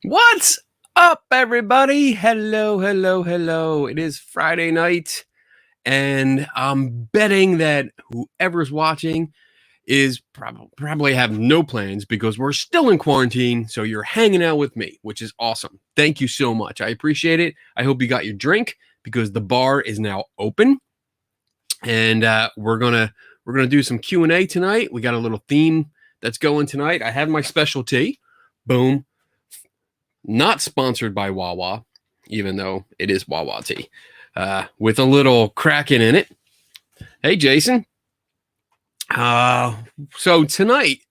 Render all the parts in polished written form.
What's up, everybody? Hello, hello, hello. It is Friday night, and I'm betting that whoever's watching is probably have no plans because we're still in quarantine. So you're hanging out with me, which is awesome. Thank you so much. I appreciate it. I hope you got your drink because the bar is now open, and we're gonna do some Q&A tonight. We got a little theme that's going tonight. I have my specialty. Boom. Not sponsored by Wawa, even though it is Wawa tea, with a little Kraken in it. Hey, Jason. So tonight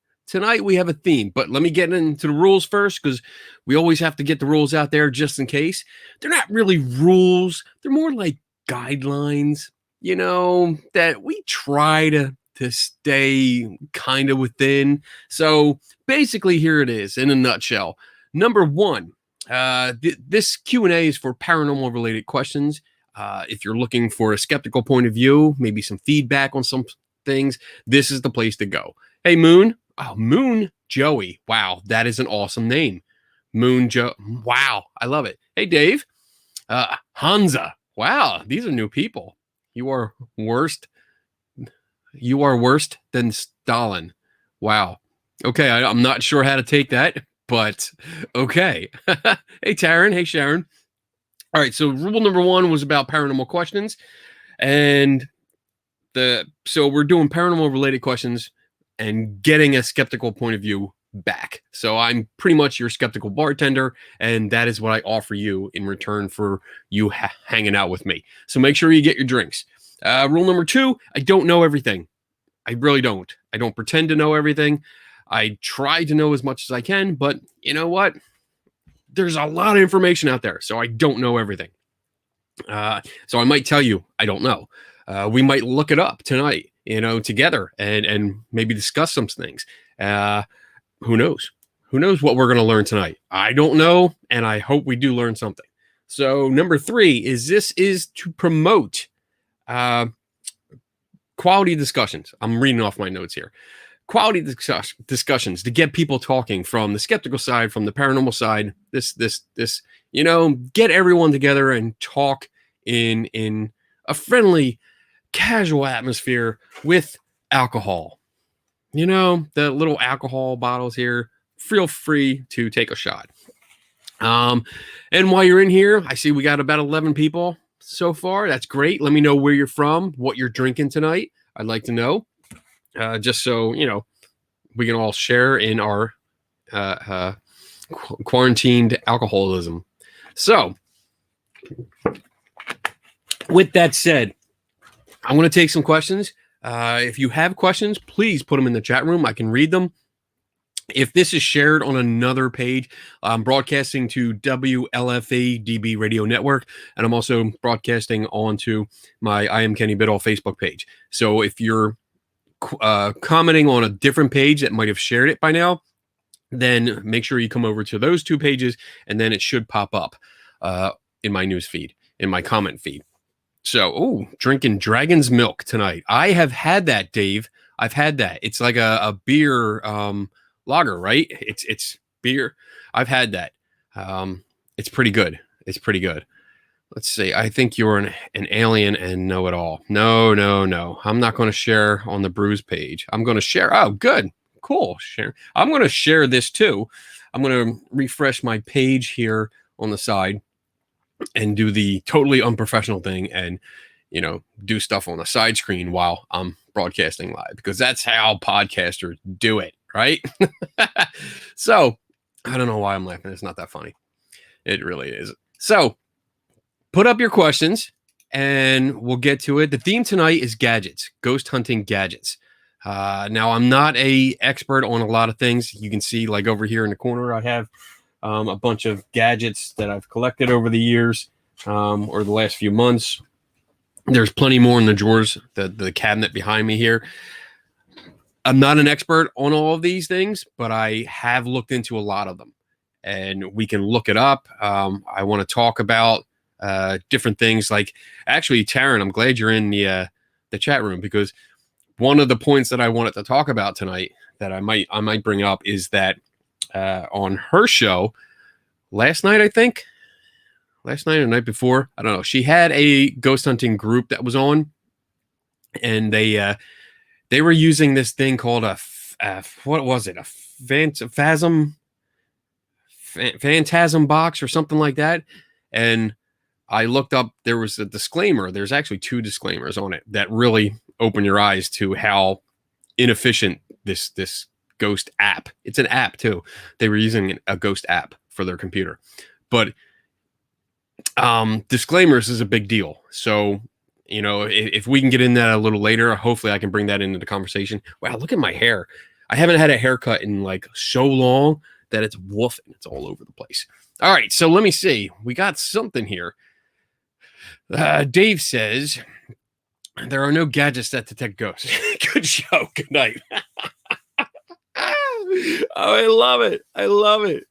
we have a theme, but let me get into the rules first because we always have to get the rules out there just in case. They're not really rules; they're more like guidelines. That we try to stay kind of within. So basically, here it is in a nutshell. Number one, this Q&A is for paranormal related questions. If you're looking for a skeptical point of view, maybe some feedback on some things, this is the place to go. Hey, Moon. Oh, Moon Joey. Wow, that is an awesome name. Moon Joe. Wow, I love it. Hey, Dave. Hansa. Wow, these are new people. You are worst. You are worse than Stalin. Wow. Okay, I'm not sure how to take that, but okay. Hey, Taryn. Hey, Sharon. All right, so rule number one was about paranormal questions, and so we're doing paranormal related questions and getting a skeptical point of view back. So I'm pretty much your skeptical bartender, and that is what I offer you in return for you hanging out with me. So make sure you get your drinks. Rule number two: I don't know everything. I really don't. I don't pretend to know everything. I try to know as much as I can, but you know what? There's a lot of information out there, so I don't know everything. So I might tell you I don't know. We might look it up tonight, together and maybe discuss some things. Who knows? Who knows what we're going to learn tonight? I don't know, and I hope we do learn something. So number three is to promote quality discussions. I'm reading off my notes here. Quality discussions to get people talking from the skeptical side, from the paranormal side. This, get everyone together and talk in a friendly, casual atmosphere with alcohol. The little alcohol bottles here. Feel free to take a shot. And while you're in here, I see we got about 11 people so far. That's great. Let me know where you're from, what you're drinking tonight. I'd like to know, just so we can all share in our quarantined alcoholism. So, with that said, I'm going to take some questions. If you have questions, please put them in the chat room. I can read them. If this is shared on another page, I'm broadcasting to WLFA DB Radio Network, and I'm also broadcasting onto my I Am Kenny Biddle Facebook page. So if you're commenting on a different page that might have shared it by now, then make sure you come over to those two pages, and then it should pop up in my news feed, in my comment feed. So, drinking Dragon's Milk tonight. I have had that, Dave. I've had that. It's like a beer lager, right? It's beer. I've had that. It's pretty good. It's pretty good. Let's see. I think you're an alien and know it all. No. I'm not going to share on the brews page. I'm going to share. Oh, good. Cool. Share. I'm going to share this too. I'm going to refresh my page here on the side and do the totally unprofessional thing and, do stuff on the side screen while I'm broadcasting live, because that's how podcasters do it, right? So I don't know why I'm laughing. It's not that funny. It really is. So put up your questions and we'll get to it. The theme tonight is gadgets, ghost hunting gadgets. Now, I'm not an expert on a lot of things. You can see, like over here in the corner, I have a bunch of gadgets that I've collected over the years or the last few months. There's plenty more in the drawers, the cabinet behind me here. I'm not an expert on all of these things, but I have looked into a lot of them, and we can look it up. I want to talk about different things. Like, actually, Taryn, I'm glad you're in the chat room, because one of the points that I wanted to talk about tonight that I might bring up is that on her show, last night, I think. Last night or night before. I don't know. She had a ghost hunting group that was on, and they were using this thing called what was it? A phantasm box or something like that. And I looked up, there was a disclaimer. There's actually 2 disclaimers on it that really open your eyes to how inefficient this ghost app. It's an app too. They were using a ghost app for their computer. But disclaimers is a big deal. So, if we can get in that a little later, hopefully I can bring that into the conversation. Wow, look at my hair. I haven't had a haircut in like so long that it's woofing. It's all over the place. All right, so let me see. We got something here. Dave says, there are no gadgets that detect ghosts. Good show. Good night. Oh, I love it. I love it.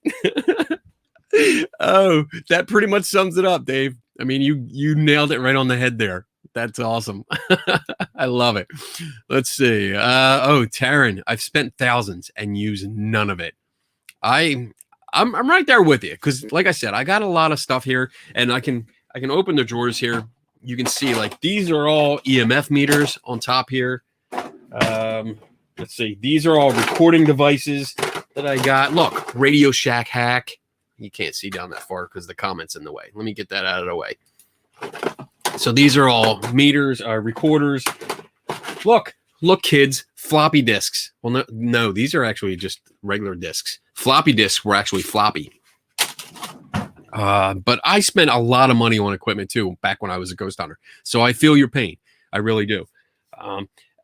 Oh, that pretty much sums it up, Dave. I mean, you nailed it right on the head there. That's awesome. I love it. Let's see. Taryn, I've spent thousands and used none of it. I'm right there with you because, like I said, I got a lot of stuff here, and I can open the drawers here. You can see like these are all EMF meters on top here. Let's see. These are all recording devices that I got. Look, Radio Shack hack. You can't see down that far because the comment's in the way. Let me get that out of the way. So these are all meters, recorders. Look, kids, floppy disks. Well, no, these are actually just regular disks. Floppy disks were actually floppy. But I spent a lot of money on equipment too back when I was a ghost hunter. So I feel your pain. I really do.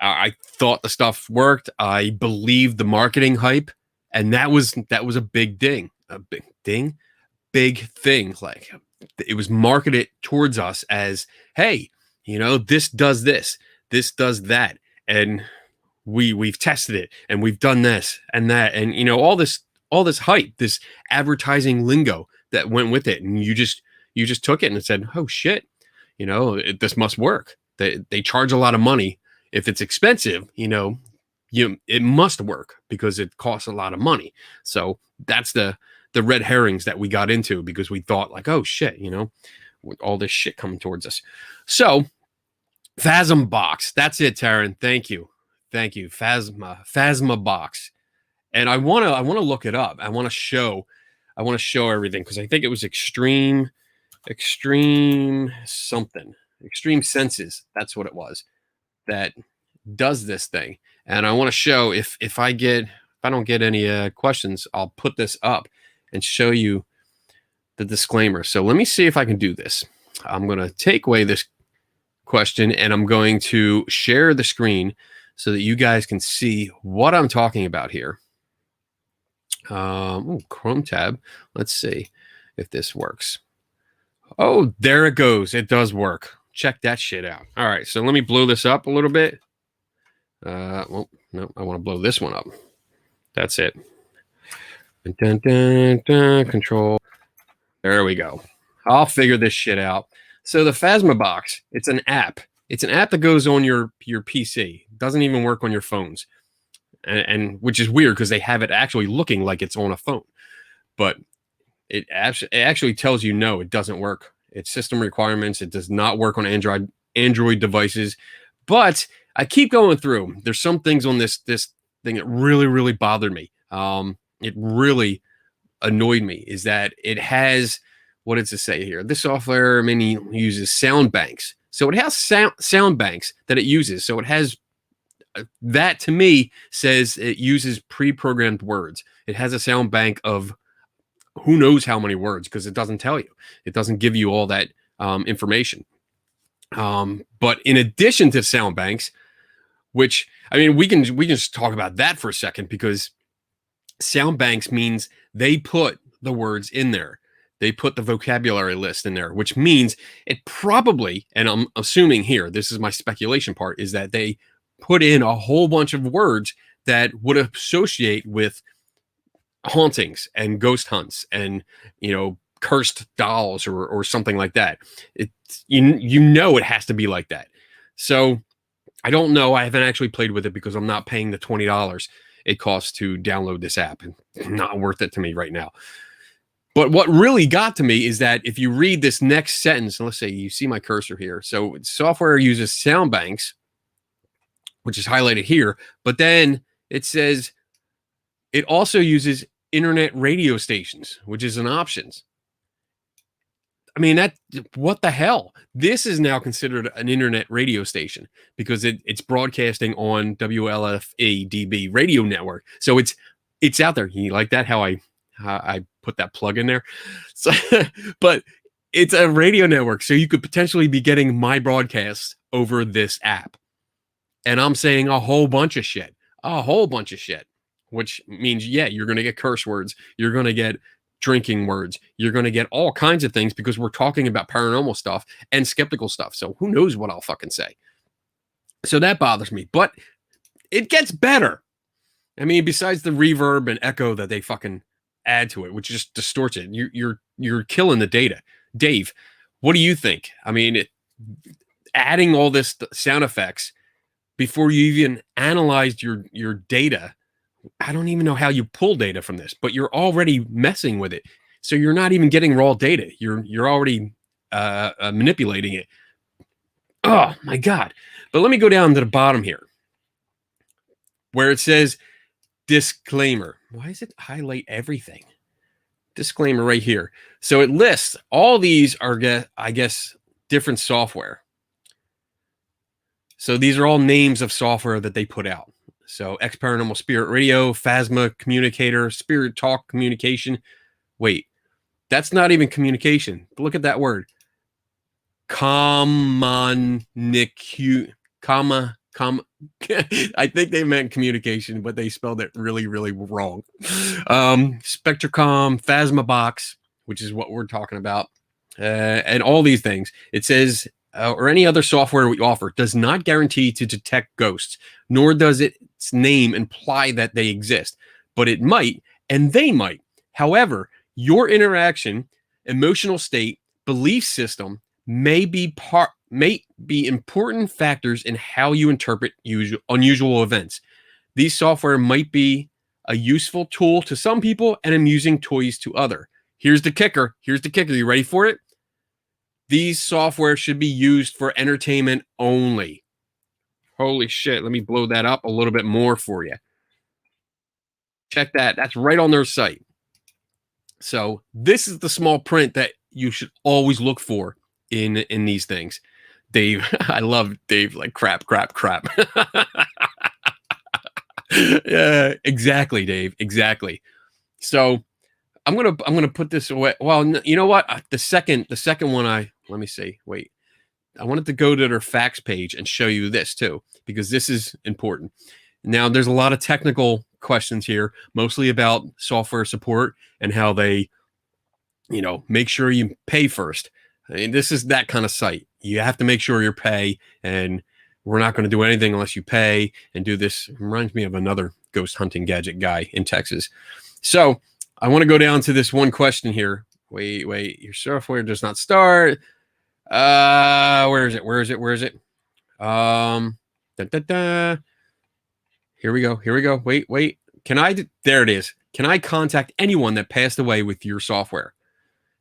I thought the stuff worked. I believed the marketing hype, and that was a big ding. A big thing. Like it was marketed towards us as, hey, this does this does that, and we've tested it, and we've done this and that, and all this hype, this advertising lingo that went with it, and you just took it and said, oh shit, this must work. They charge a lot of money. If it's expensive, it must work because it costs a lot of money. So that's the red herrings that we got into because we thought like, oh shit, with all this shit coming towards us. So Phasm box. That's it, Taryn. Thank you. Phasma box. And I want to look it up. I want to show everything because I think it was extreme senses. That's what it was that does this thing. And I want to show if I don't get any questions, I'll put this up and show you the disclaimer. So let me see if I can do this. I'm going to take away this question and I'm going to share the screen so that you guys can see what I'm talking about here. Chrome tab. Let's see if this works. Oh, there it goes. It does work. Check that shit out. All right, so let me blow this up a little bit. Well, no, I want to blow this one up. That's it. Dun, dun, dun, control. There we go. I'll figure this shit out. So the Phasma box, it's an app. It's an app that goes on your PC. It doesn't even work on your phones. And which is weird because they have it actually looking like it's on a phone. But it actually tells you no, it doesn't work. It's system requirements. It does not work on Android devices. But I keep going through. There's some things on this thing that really, really bothered me. It really annoyed me is that it has, what does it say here? This software mainly uses sound banks. So it has sound banks that it uses. So it has, that to me says it uses pre-programmed words. It has a sound bank of who knows how many words because it doesn't tell you. It doesn't give you all that information. But in addition to sound banks, which, I mean, we can just talk about that for a second because sound banks means they put the words in there. They put the vocabulary list in there, which means it probably, and I'm assuming here, this is my speculation part, is that they put in a whole bunch of words that would associate with hauntings and ghost hunts and, cursed dolls or something like that. It's, it has to be like that. So I don't know. I haven't actually played with it because I'm not paying the $20 it costs to download this app, and not worth it to me right now. But what really got to me is that if you read this next sentence, and let's say you see my cursor here. So software uses sound banks, which is highlighted here, but then it says it also uses internet radio stations, which is an options. I mean, what the hell? This is now considered an internet radio station because it's broadcasting on WLFA-DB radio network. So it's out there. You like that? How I put that plug in there? So, but it's a radio network, so you could potentially be getting my broadcast over this app. And I'm saying a whole bunch of shit, which means, yeah, you're going to get curse words. You're going to get drinking words. You're going to get all kinds of things because we're talking about paranormal stuff and skeptical stuff. So who knows what I'll fucking say. So that bothers me, but it gets better. I mean, besides the reverb and echo that they fucking add to it, which just distorts it, you're killing the data. Dave, what do you think? I mean, adding all this sound effects before you even analyzed your data, I don't even know how you pull data from this, but you're already messing with it. So you're not even getting raw data. You're already manipulating it. Oh my God. But let me go down to the bottom here where it says disclaimer. Why does it highlight everything? Disclaimer right here. So it lists all these are, I guess, different software. So these are all names of software that they put out. So X Paranormal Spirit Radio, Phasma Communicator, Spirit Talk Communication. Wait, that's not even communication. Look at that word. I think they meant communication, but they spelled it really, really wrong. Spectracom, Phasma Box, which is what we're talking about, and all these things. It says, or any other software we offer does not guarantee to detect ghosts, nor does its name imply that they exist, but it might, and they might. However, your interaction, emotional state, belief system may be important factors in how you interpret unusual events. These software might be a useful tool to some people and amusing toys to other. Here's the kicker. You ready for it? These software should be used for entertainment only. Holy shit. Let me blow that up a little bit more for you. Check that. That's right on their site. So this is the small print that you should always look for in these things. Dave, I love Dave, like crap. Yeah, exactly, Dave. Exactly. So I'm gonna put this away. Well, you know what? The second one, let me see. Wait, I wanted to go to their facts page and show you this too, because this is important. Now, there's a lot of technical questions here, mostly about software support and how they, make sure you pay first. I mean, this is that kind of site. You have to make sure you pay, and we're not going to do anything unless you pay and do this. It reminds me of another ghost hunting gadget guy in Texas. So I want to go down to this one question here. Wait, your software does not start. Where is it? Here we go. Wait. There it is. Can I contact anyone that passed away with your software?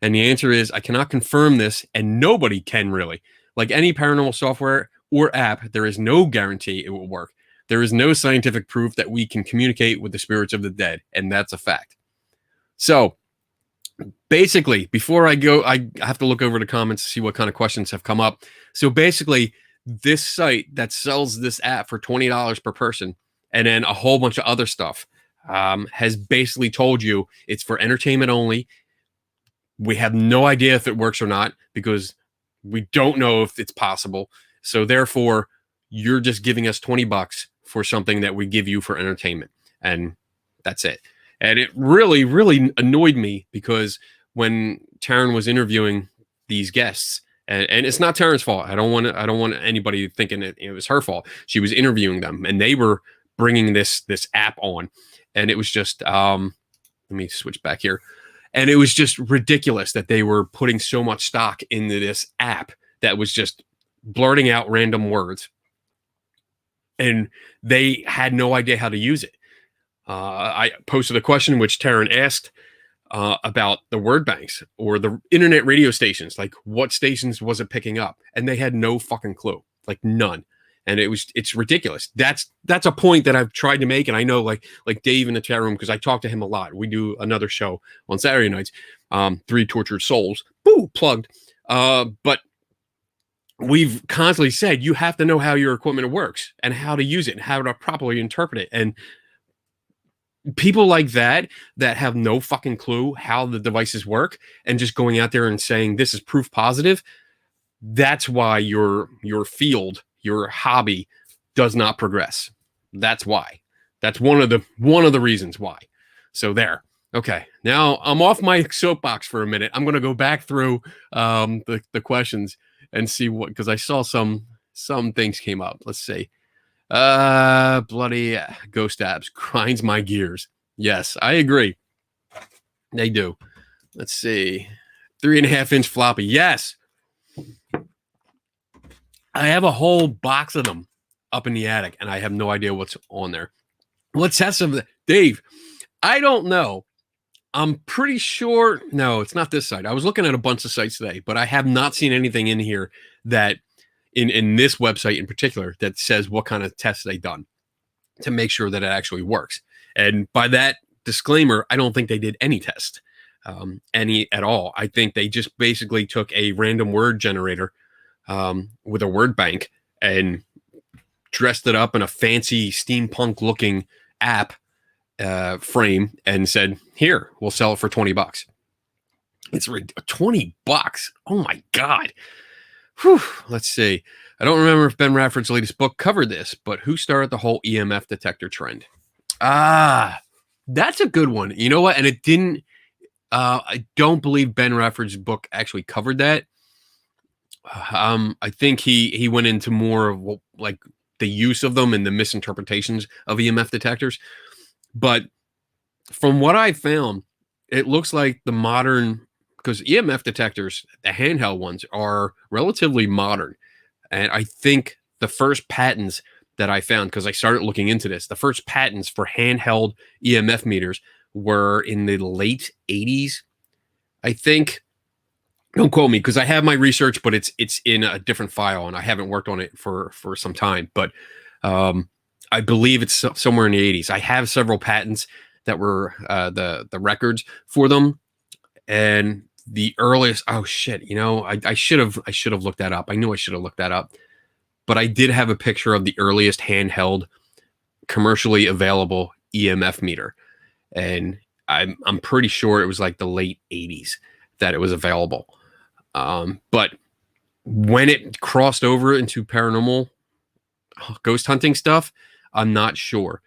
And the answer is, I cannot confirm this, and nobody can really. Like any paranormal software or app, there is no guarantee it will work. There is no scientific proof that we can communicate with the spirits of the dead, and that's a fact. So basically, before I go, I have to look over the comments to see what kind of questions have come up. So basically, this site that sells this app for $20 per person, and then a whole bunch of other stuff, has basically told you it's for entertainment only. We have no idea if it works or not because we don't know if it's possible. So therefore, you're just giving us $20 for something that we give you for entertainment. And that's it. And it really, really annoyed me because when Taryn was interviewing these guests, and it's not Taryn's fault. I don't want anybody thinking it was her fault. She was interviewing them, and they were bringing this app on, and it was just let me switch back here. And it was just ridiculous that they were putting so much stock into this app that was just blurting out random words, and they had no idea how to use it. I posted a question which Taryn asked. about the word banks or the internet radio stations. Like, what stations was it picking up? And they had no fucking clue, like none. And it's ridiculous. That's a point that I've tried to make. And I know like Dave in the chat room, because I talk to him a lot. We do another show on Saturday nights, Three Tortured Souls. Boo, plugged. But we've constantly said you have to know how your equipment works and how to use it and how to properly interpret it. And people like that have no fucking clue how the devices work and just going out there and saying this is proof positive, that's why your field, your hobby does not progress. That's why. That's one of the reasons why. So there. Okay. Now I'm off my soapbox for a minute. I'm going to go back through the questions and see what, because I saw some things came up. Let's see. Bloody ghost apps grinds my gears. Yes, I agree. They do. Let's see. 3.5-inch floppy. Yes. I have a whole box of them up in the attic, and I have no idea what's on there. Let's test some. Dave, I don't know. I'm pretty sure. No, it's not this site. I was looking at a bunch of sites today, but I have not seen anything in here that in this website in particular that says what kind of tests they've done to make sure that it actually works. And by that disclaimer, I don't think they did any test, any at all. I think they just basically took a random word generator with a word bank and dressed it up in a fancy steampunk looking app frame and said, here, we'll sell it for $20. It's $20. Oh my God. Whew. Let's see. I don't remember if Ben Radford's latest book covered this, but who started the whole EMF detector trend? That's a good one. You know what? And it didn't, I don't believe Ben Radford's book actually covered that. I think he went into more of like the use of them and the misinterpretations of EMF detectors. But from what I found, it looks like the modern, because EMF detectors, the handheld ones, are relatively modern. And I think the first patents that I found, because I started looking into this, the first patents for handheld EMF meters were in the late 80s, I think. Don't quote me, because I have my research, but it's in a different file, and I haven't worked on it for some time. But I believe it's somewhere in the 80s. I have several patents that were the records for them, and the earliest. Oh shit! You know, I should have looked that up. I knew I should have looked that up, but I did have a picture of the earliest handheld, commercially available EMF meter, and I'm pretty sure it was like the late 80s that it was available. But when it crossed over into paranormal ghost hunting stuff, I'm not sure.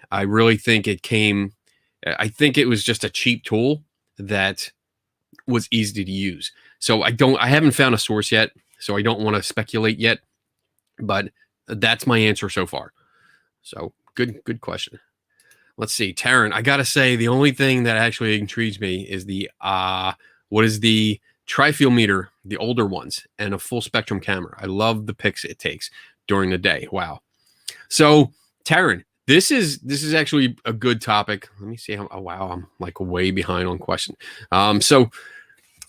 I really think I think it was just a cheap tool that was easy to use. So I haven't found a source yet, so I don't want to speculate yet, but that's my answer so far. So good question. Let's see, Taryn, I got to say the only thing that actually intrigues me is what is the trifield meter, the older ones, and a full spectrum camera. I love the pics it takes during the day. Wow. So Taryn, this is actually a good topic. Let me see how, oh, wow, I'm like way behind on question. So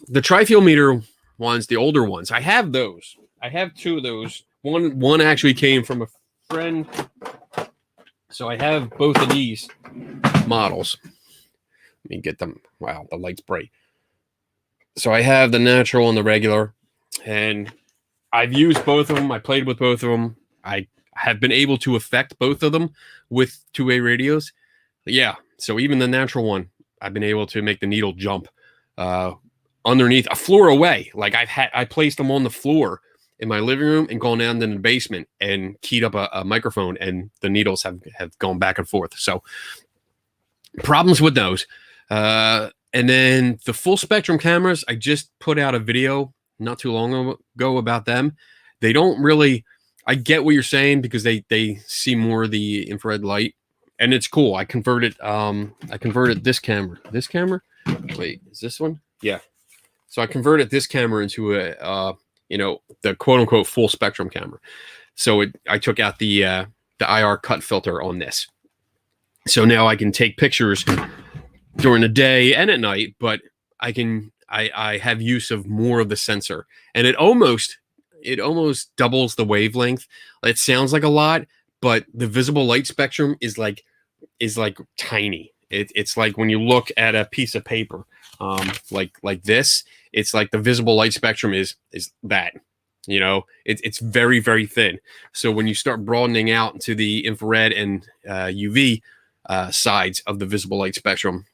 the trifield meter ones, the older ones, I have those. I have two of those. One actually came from a friend. So I have both of these models. Let me get them. Wow, the light's bright. So I have the natural and the regular, and I've used both of them. I played with both of them. I have been able to affect both of them with two-way radios. But yeah, so even the natural one, I've been able to make the needle jump underneath a floor away. Like I placed them on the floor in my living room and gone down in the basement and keyed up a microphone, and the needles have gone back and forth. So problems with those. And then the full spectrum cameras, I just put out a video not too long ago about them. They don't really, I get what you're saying, because they see more of the infrared light, and it's cool. I converted this camera. Wait, is this one? Yeah. So I converted this camera into the quote unquote full spectrum camera. So I took out the IR cut filter on this. So now I can take pictures during the day and at night, but I have use of more of the sensor, and it almost doubles the wavelength. It sounds like a lot, but the visible light spectrum is like tiny. It's like when you look at a piece of paper, like this. It's like the visible light spectrum is that. It's very, very thin. So when you start broadening out into the infrared and UV sides of the visible light spectrum,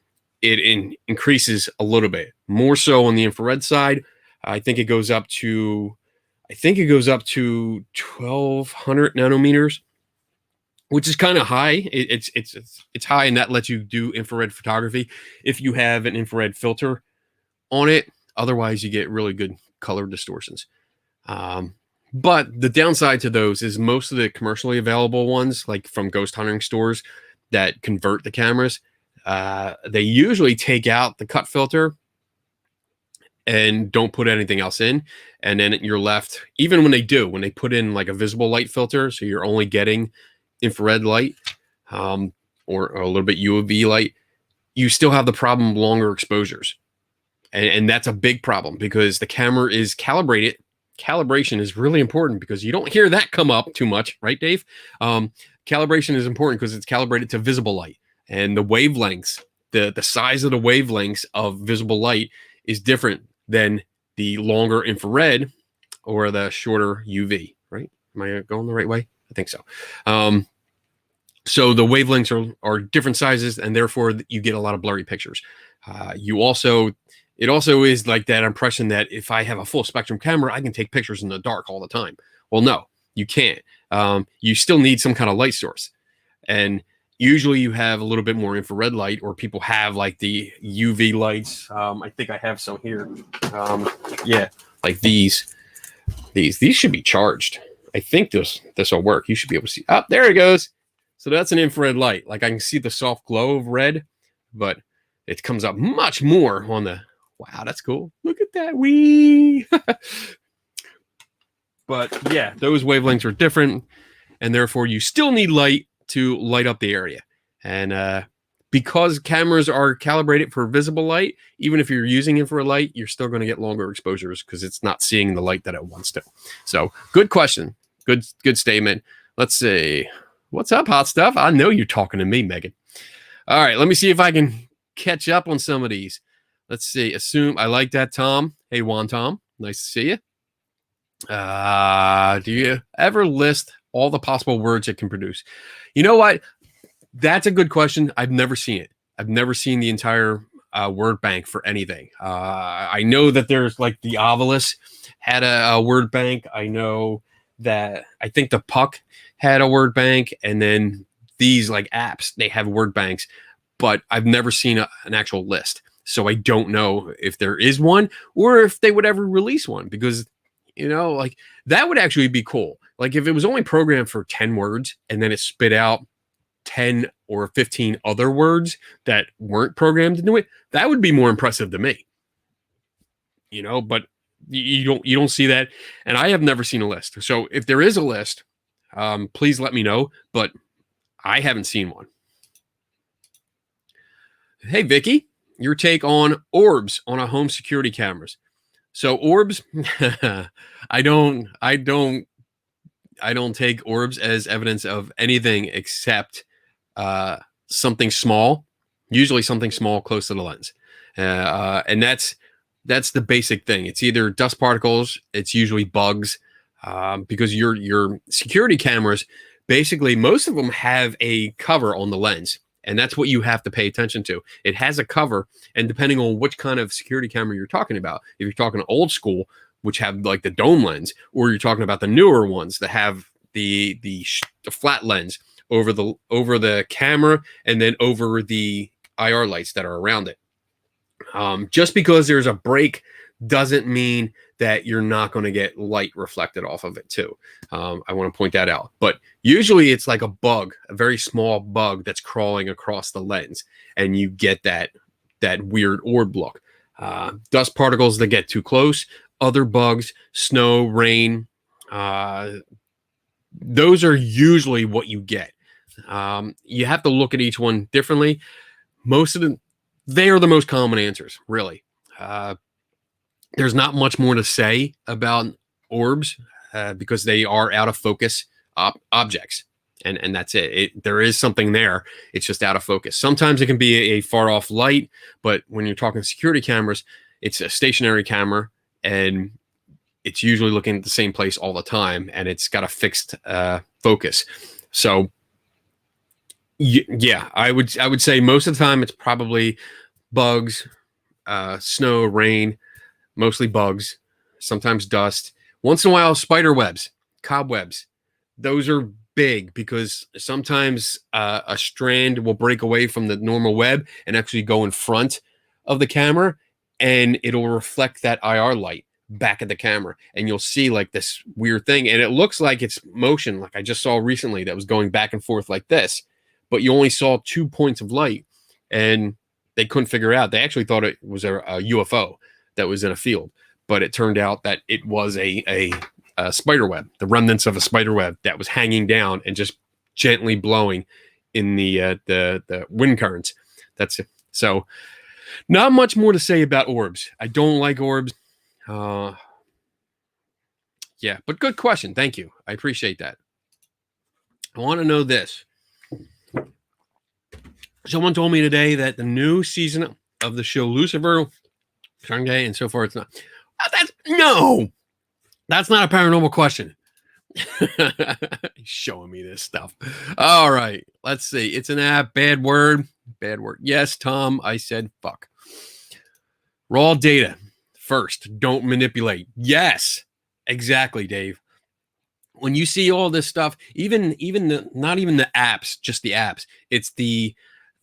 it increases a little bit more so on the infrared side. I think it goes up to 1200 nanometers, which is kind of high. It's high, and that lets you do infrared photography if you have an infrared filter on it. Otherwise, you get really good color distortions. But the downside to those is most of the commercially available ones, like from ghost hunting stores that convert the cameras, they usually take out the cut filter and don't put anything else in. And then you're left, even when they put in like a visible light filter, so you're only getting infrared light, or a little bit UV light, you still have the problem of longer exposures. And that's a big problem because the camera is calibrated. Calibration is really important because you don't hear that come up too much, right, Dave? Calibration is important because it's calibrated to visible light, and the wavelengths, the size of the wavelengths of visible light is different than the longer infrared or the shorter UV, right? Am I going the right way? I think so. So the wavelengths are different sizes, and therefore you get a lot of blurry pictures. It also is like that impression that if I have a full spectrum camera, I can take pictures in the dark all the time. Well, no, you can't. You still need some kind of light source. And usually you have a little bit more infrared light, or people have like the UV lights. I think I have some here. Yeah, like these. These should be charged. I think this will work. You should be able to see. Oh, there it goes. So that's an infrared light. Like I can see the soft glow of red, but it comes up much more on the. Wow, that's cool. Look at that. Wee. But yeah, those wavelengths are different, and therefore you still need light to light up the area. And because cameras are calibrated for visible light, even if you're using infrared light, you're still going to get longer exposures because it's not seeing the light that it wants to. So good question. Good statement. Let's see. What's up, hot stuff? I know you're talking to me, Megan. All right, let me see if I can catch up on some of these. Let's see. Assume I like that, Tom. Hey, Juan Tom. Nice to see you. Do you ever list all the possible words it can produce? You know what? That's a good question. I've never seen it. I've never seen the entire word bank for anything. I know that there's like the Ovilus had a word bank. I know that I think the Puck had a word bank, and then these like apps, they have word banks, but I've never seen an actual list. So I don't know if there is one or if they would ever release one, because like that would actually be cool. Like if it was only programmed for 10 words and then it spit out 10 or 15 other words that weren't programmed into it, that would be more impressive to me. But you don't see that, and I have never seen a list. So if there is a list, please let me know, but I haven't seen one. Hey Vicky, your take on orbs on a home security cameras. So orbs, I don't take orbs as evidence of anything except something small, usually something small close to the lens, and that's the basic thing. It's either dust particles, it's usually bugs, because your security cameras, basically most of them have a cover on the lens. And that's what you have to pay attention to. It has a cover, and depending on which kind of security camera you're talking about, if you're talking old school, which have like the dome lens, or you're talking about the newer ones that have the flat lens over the camera and then over the IR lights that are around it. Just because there's a break doesn't mean that you're not going to get light reflected off of it too. I want to point that out. But usually it's like a bug, a very small bug that's crawling across the lens, and you get that weird orb look. Dust particles that get too close, other bugs, snow, rain, those are usually what you get. You have to look at each one differently. Most of they are the most common answers, really. There's not much more to say about orbs because they are out of focus objects. And that's it. There is something there. It's just out of focus. Sometimes it can be a far off light, but when you're talking security cameras, it's a stationary camera and it's usually looking at the same place all the time, and it's got a fixed focus. So yeah, I would say most of the time it's probably bugs, snow, rain, mostly bugs, sometimes dust. Once in a while, spider webs, cobwebs. Those are big because sometimes a strand will break away from the normal web and actually go in front of the camera, and it'll reflect that IR light back at the camera, and you'll see like this weird thing, and it looks like it's motion, like I just saw recently that was going back and forth like this, but you only saw 2 points of light, and they couldn't figure it out. They actually thought it was a UFO that was in a field, but it turned out that it was a spider web, the remnants of a spider web that was hanging down and just gently blowing in the wind currents. That's it. So not much more to say about orbs. I don't like orbs. Yeah, but good question. Thank you. I appreciate that. I want to know this. Someone told me today that the new season of the show Lucifer, Sunday, and so far it's not. That's not a paranormal question. He's showing me this stuff. All right, let's see. It's an app. Bad word. Bad word. Yes, Tom, I said fuck. Raw data first. Don't manipulate. Yes, exactly, Dave. When you see all this stuff, even the not even the apps, just the apps. It's the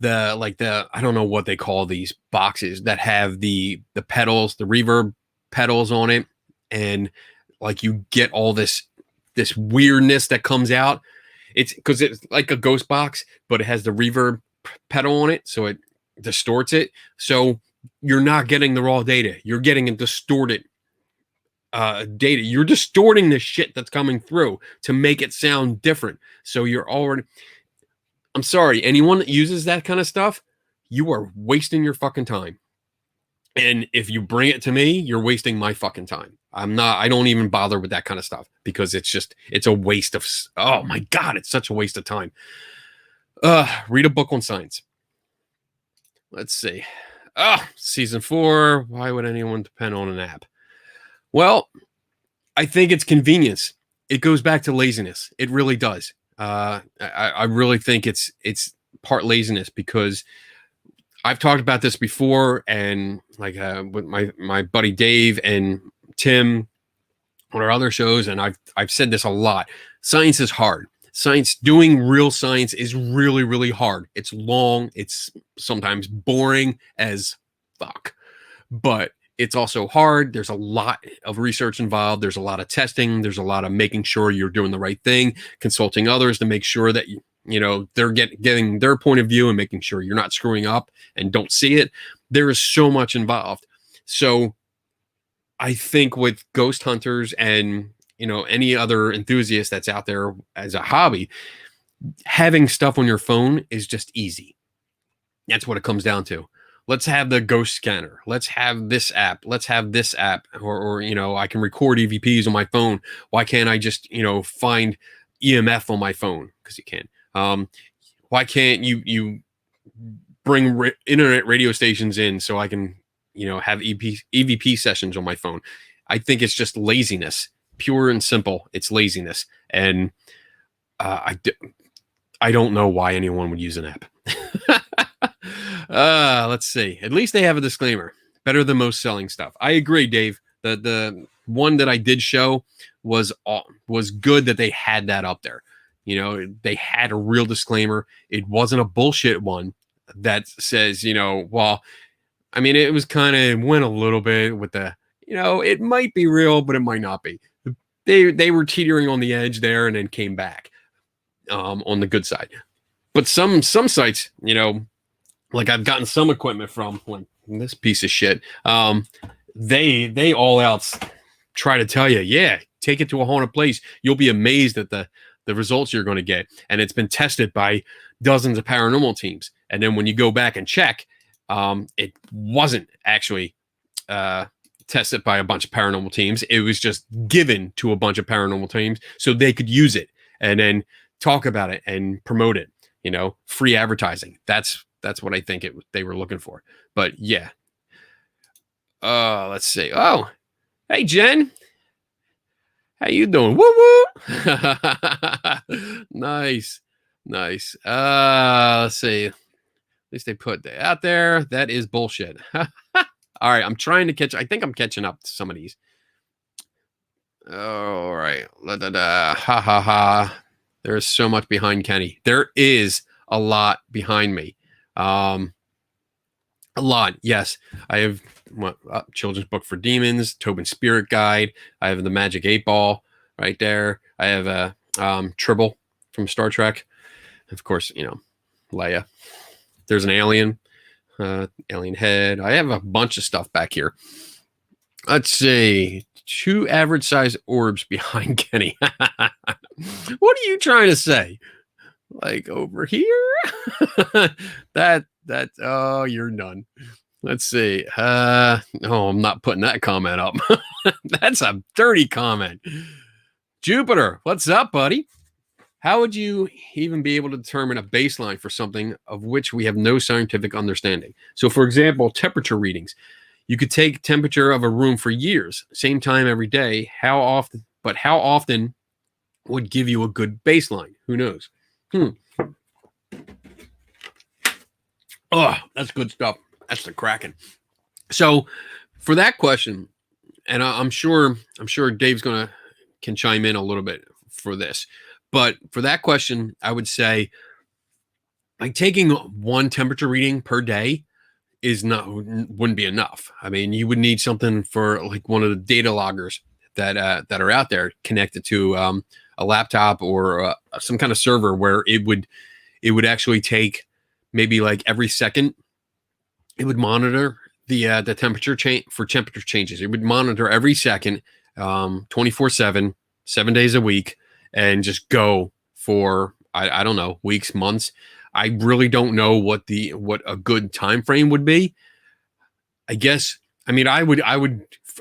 I don't know what they call these boxes that have the pedals, the reverb pedals on it, and like you get all this weirdness that comes out. It's because it's like a ghost box, but it has the reverb pedal on it, so it distorts it. So you're not getting the raw data. You're getting a distorted data. You're distorting the shit that's coming through to make it sound different. So you're already. I'm sorry, anyone that uses that kind of stuff, you are wasting your fucking time. And if you bring it to me, you're wasting my fucking time. I don't even bother with that kind of stuff because it's a waste of, oh my God, it's such a waste of time. Read a book on science. Let's see. Season 4. Why would anyone depend on an app? Well, I think it's convenience. It goes back to laziness. It really does. I really think it's part laziness because I've talked about this before, and like with my buddy Dave and Tim on our other shows, and I've said this a lot. Science is hard. Doing real science is really, really hard. It's long. It's sometimes boring as fuck, but it's also hard. There's a lot of research involved. There's a lot of testing. There's a lot of making sure you're doing the right thing, consulting others to make sure that they're getting their point of view and making sure you're not screwing up and don't see it. There is so much involved. So I think with ghost hunters and any other enthusiast that's out there as a hobby, having stuff on your phone is just easy. That's what it comes down to. Let's have the ghost scanner. Let's have this app. Let's have this app. Or I can record EVPs on my phone. Why can't I just, find EMF on my phone? Because you can. Why can't you bring internet radio stations in so I can, have EVP sessions on my phone? I think it's just laziness. Pure and simple. It's laziness. And I don't know why anyone would use an app. Let's see. At least they have a disclaimer. Better than most selling stuff. I agree, Dave. The one that I did show was good that they had that up there. They had a real disclaimer. It wasn't a bullshit one that says, well, I mean, it was kind of went a little bit with the, it might be real, but it might not be. They were teetering on the edge there and then came back on the good side. But some sites, like I've gotten some equipment from, like this piece of shit. They all out try to tell you, yeah, take it to a haunted place. You'll be amazed at the results you're going to get. And it's been tested by dozens of paranormal teams. And then when you go back and check, It wasn't actually tested by a bunch of paranormal teams. It was just given to a bunch of paranormal teams so they could use it and then talk about it and promote it. Free advertising. That's what I think they were looking for. But yeah. Let's see. Oh, hey Jen. How you doing? Woo woo. Nice. Let's see. At least they put that out there. That is bullshit. All right, I'm trying to catch. I think I'm catching up to some of these. All right. Ha ha ha. There's so much behind Kenny. There is a lot behind me. A lot. Yes, I have Children's Book for Demons, Tobin Spirit Guide. I have the Magic 8 Ball right there. I have a Tribble from Star Trek. Of course, Leia. There's an alien, alien head. I have a bunch of stuff back here. Let's see. 2 average size orbs behind Kenny. What are you trying to say? Like over here? Oh, you're done. Let's see. I'm not putting that comment up. That's a dirty comment. Jupiter, what's up, buddy? How would you even be able to determine a baseline for something of which we have no scientific understanding? So, for example, temperature readings. You could take temperature of a room for years, same time every day. How often would give you a good baseline? Who knows? Oh, that's good stuff. That's the Kraken. So, for that question, and I'm sure Dave's can chime in a little bit for this, but for that question, I would say like taking one temperature reading per day wouldn't be enough. I mean, you would need something for like one of the data loggers that are out there connected to a laptop or some kind of server where it would actually take maybe like every second. It would monitor the temperature change for temperature changes. It would monitor every second, 24/7, 7 days a week, and just go for I don't know, weeks, months. I really don't know what a good time frame would be. I guess. I mean, I would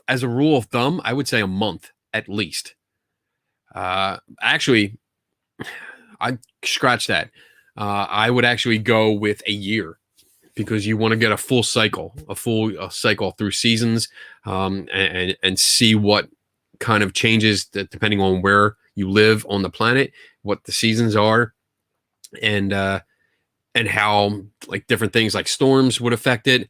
as a rule of thumb, I would say a month at least. Actually, I scratch that. I would actually go with a year because you want to get a full cycle through seasons, and see what kind of changes that depending on where you live on the planet, what the seasons are, and how like different things like storms would affect it,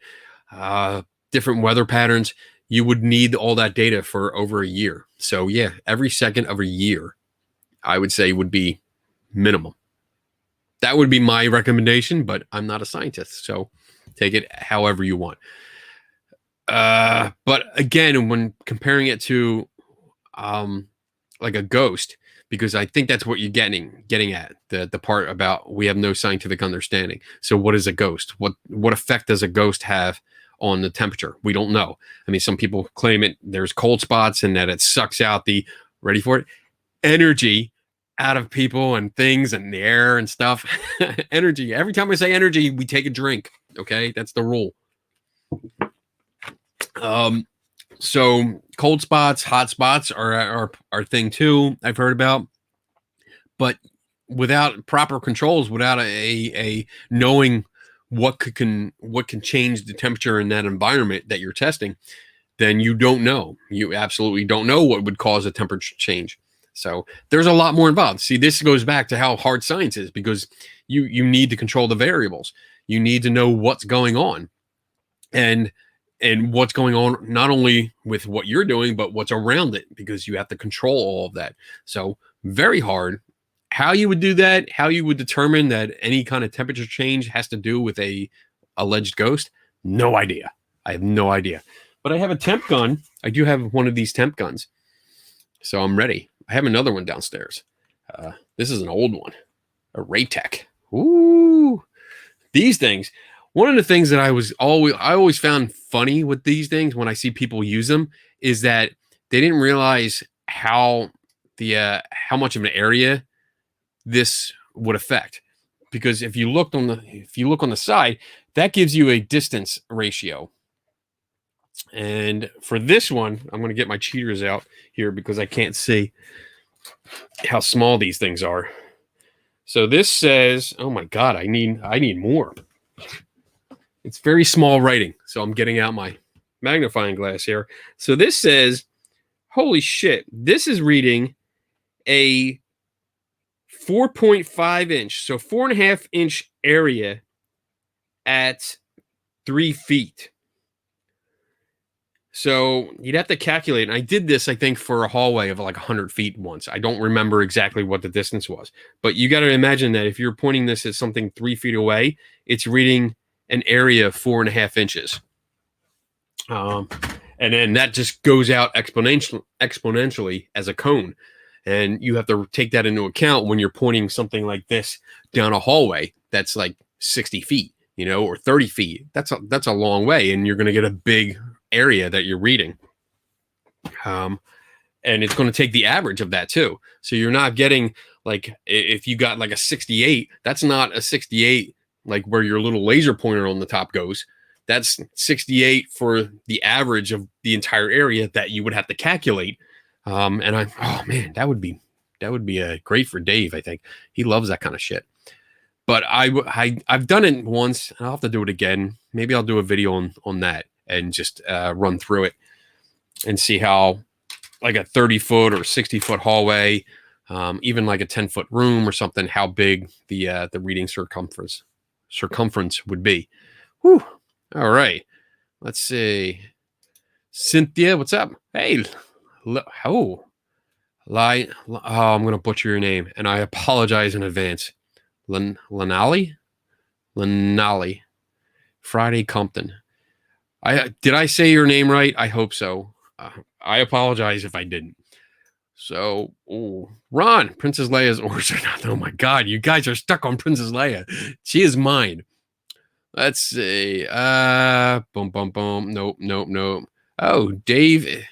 different weather patterns. You would need all that data for over a year. So yeah, every second of a year, I would say would be minimum. That would be my recommendation, but I'm not a scientist, so take it however you want. But again, when comparing it to like a ghost, because I think that's what you're getting at, the part about we have no scientific understanding. So what is a ghost? What effect does a ghost have on the temperature? We don't know. I mean, some people claim there's cold spots and that it sucks out the, ready for it, energy out of people and things and the air and stuff. Energy. Every time I say energy, we take a drink. Okay, that's the rule. So cold spots, hot spots are thing too. I've heard about, but without proper controls, without a knowing what can change the temperature in that environment that you're testing, then you don't know. You absolutely don't know what would cause a temperature change. So there's a lot more involved. See, this goes back to how hard science is, because you need to control the variables. You need to know what's going on, and what's going on not only with what you're doing, but what's around it, because you have to control all of that. So very hard. How you would do that, how you would determine that any kind of temperature change has to do with a alleged ghost, no idea. I have no idea. But I have a temp gun. I do have one of these temp guns. So I'm ready. I have another one downstairs. This is an old one, a Raytech. Ooh, these things. One of the things that I always found funny with these things when I see people use them is that they didn't realize how much of an area this would affect. because if you look on the side, that gives you a distance ratio. And for this one, I'm going to get my cheaters out here because I can't see how small these things are. So this says, oh my God, I need more. It's very small writing. So I'm getting out my magnifying glass here. So this says, holy shit, this is reading a 4.5 inch, so 4.5 inch area at 3 feet. So you'd have to calculate. And I did this, I think, for a hallway of like 100 feet once. I don't remember exactly what the distance was. But you got to imagine that if you're pointing this at something 3 feet away, it's reading an area of 4.5 inches. And then that just goes out exponentially as a cone. And you have to take that into account when you're pointing something like this down a hallway that's like 60 feet, or 30 feet. That's a long way, and you're going to get a big area that you're reading. And it's going to take the average of that too. So you're not getting, like, if you got like a 68, that's not a 68 like where your little laser pointer on the top goes. That's 68 for the average of the entire area that you would have to calculate. Oh man, that would be great for Dave. I think he loves that kind of shit. But I've done it once, and I'll have to do it again. Maybe I'll do a video on that and just run through it and see how, like, a 30-foot or 60-foot hallway, even like a 10-foot room or something, how big the reading circumference would be. Whew. All right. Let's see. Cynthia, what's up? Hey. I'm going to butcher your name, and I apologize in advance. Lanali? Friday Compton. Did I say your name right? I hope so. I apologize if I didn't. So, Ron, Princess Leia's origin. Oh my God, you guys are stuck on Princess Leia. She is mine. Let's see. Boom. Nope. Oh, Dave.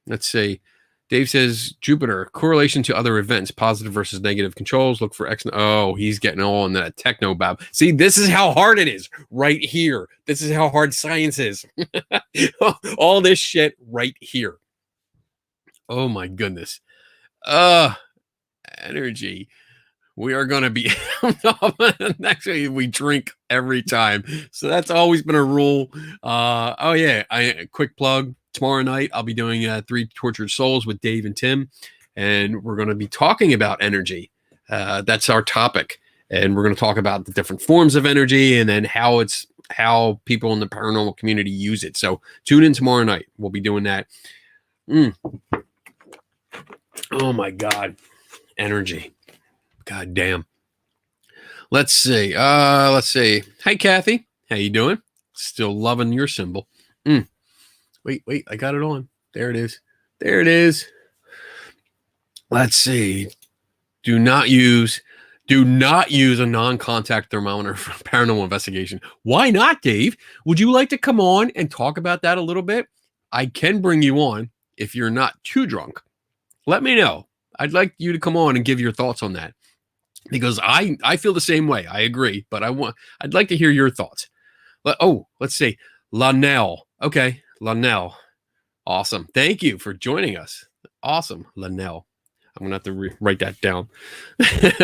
Let's see. Dave says, Jupiter, correlation to other events, positive versus negative controls. Look for X. Oh, he's getting all on that techno bab. See, this is how hard it is right here. This is how hard science is. All this shit right here. Oh my goodness. Energy. We are going to be next week. We drink every time. So that's always been a rule. Quick plug. Tomorrow night, I'll be doing 3 Tortured Souls with Dave and Tim, and we're going to be talking about energy. That's our topic, and we're going to talk about the different forms of energy and then how people in the paranormal community use it. So tune in tomorrow night. We'll be doing that. Oh my God, energy. God damn. Let's see. Hey, Kathy, how you doing? Still loving your symbol. Wait, I got it on. There it is. Let's see. Do not use a non-contact thermometer for paranormal investigation. Why not, Dave? Would you like to come on and talk about that a little bit? I can bring you on if you're not too drunk. Let me know. I'd like you to come on and give your thoughts on that, because I feel the same way. I agree, but I'd like to hear your thoughts. Let's see. Lanell. Okay. Lanell. Awesome. Thank you for joining us. Awesome. Lanell. I'm going to have to write that down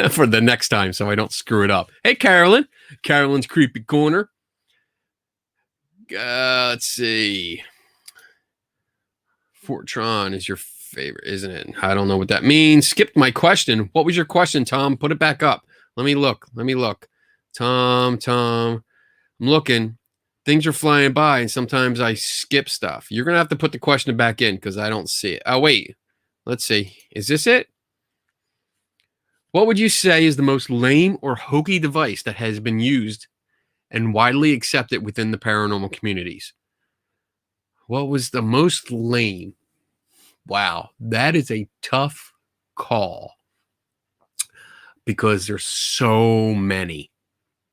for the next time so I don't screw it up. Hey, Carolyn. Carolyn's Creepy Corner. Let's see. Fortron is your favorite, isn't it? I don't know what that means. Skipped my question. What was your question, Tom? Put it back up. Let me look. Tom. I'm looking. Things are flying by, and sometimes I skip stuff. You're going to have to put the question back in because I don't see it. Oh, wait. Let's see. Is this it? What would you say is the most lame or hokey device that has been used and widely accepted within the paranormal communities? What was the most lame? Wow, that is a tough call because there's so many.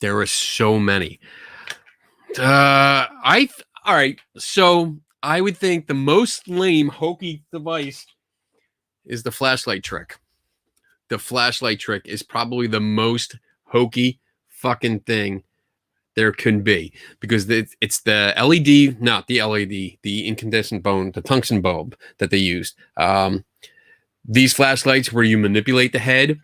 There are so many. All right. So I would think the most lame, hokey device is the flashlight trick. The flashlight trick is probably the most hokey fucking thing there can be, because it's the LED, not the LED, the incandescent bulb, the tungsten bulb that they used. These flashlights where you manipulate the head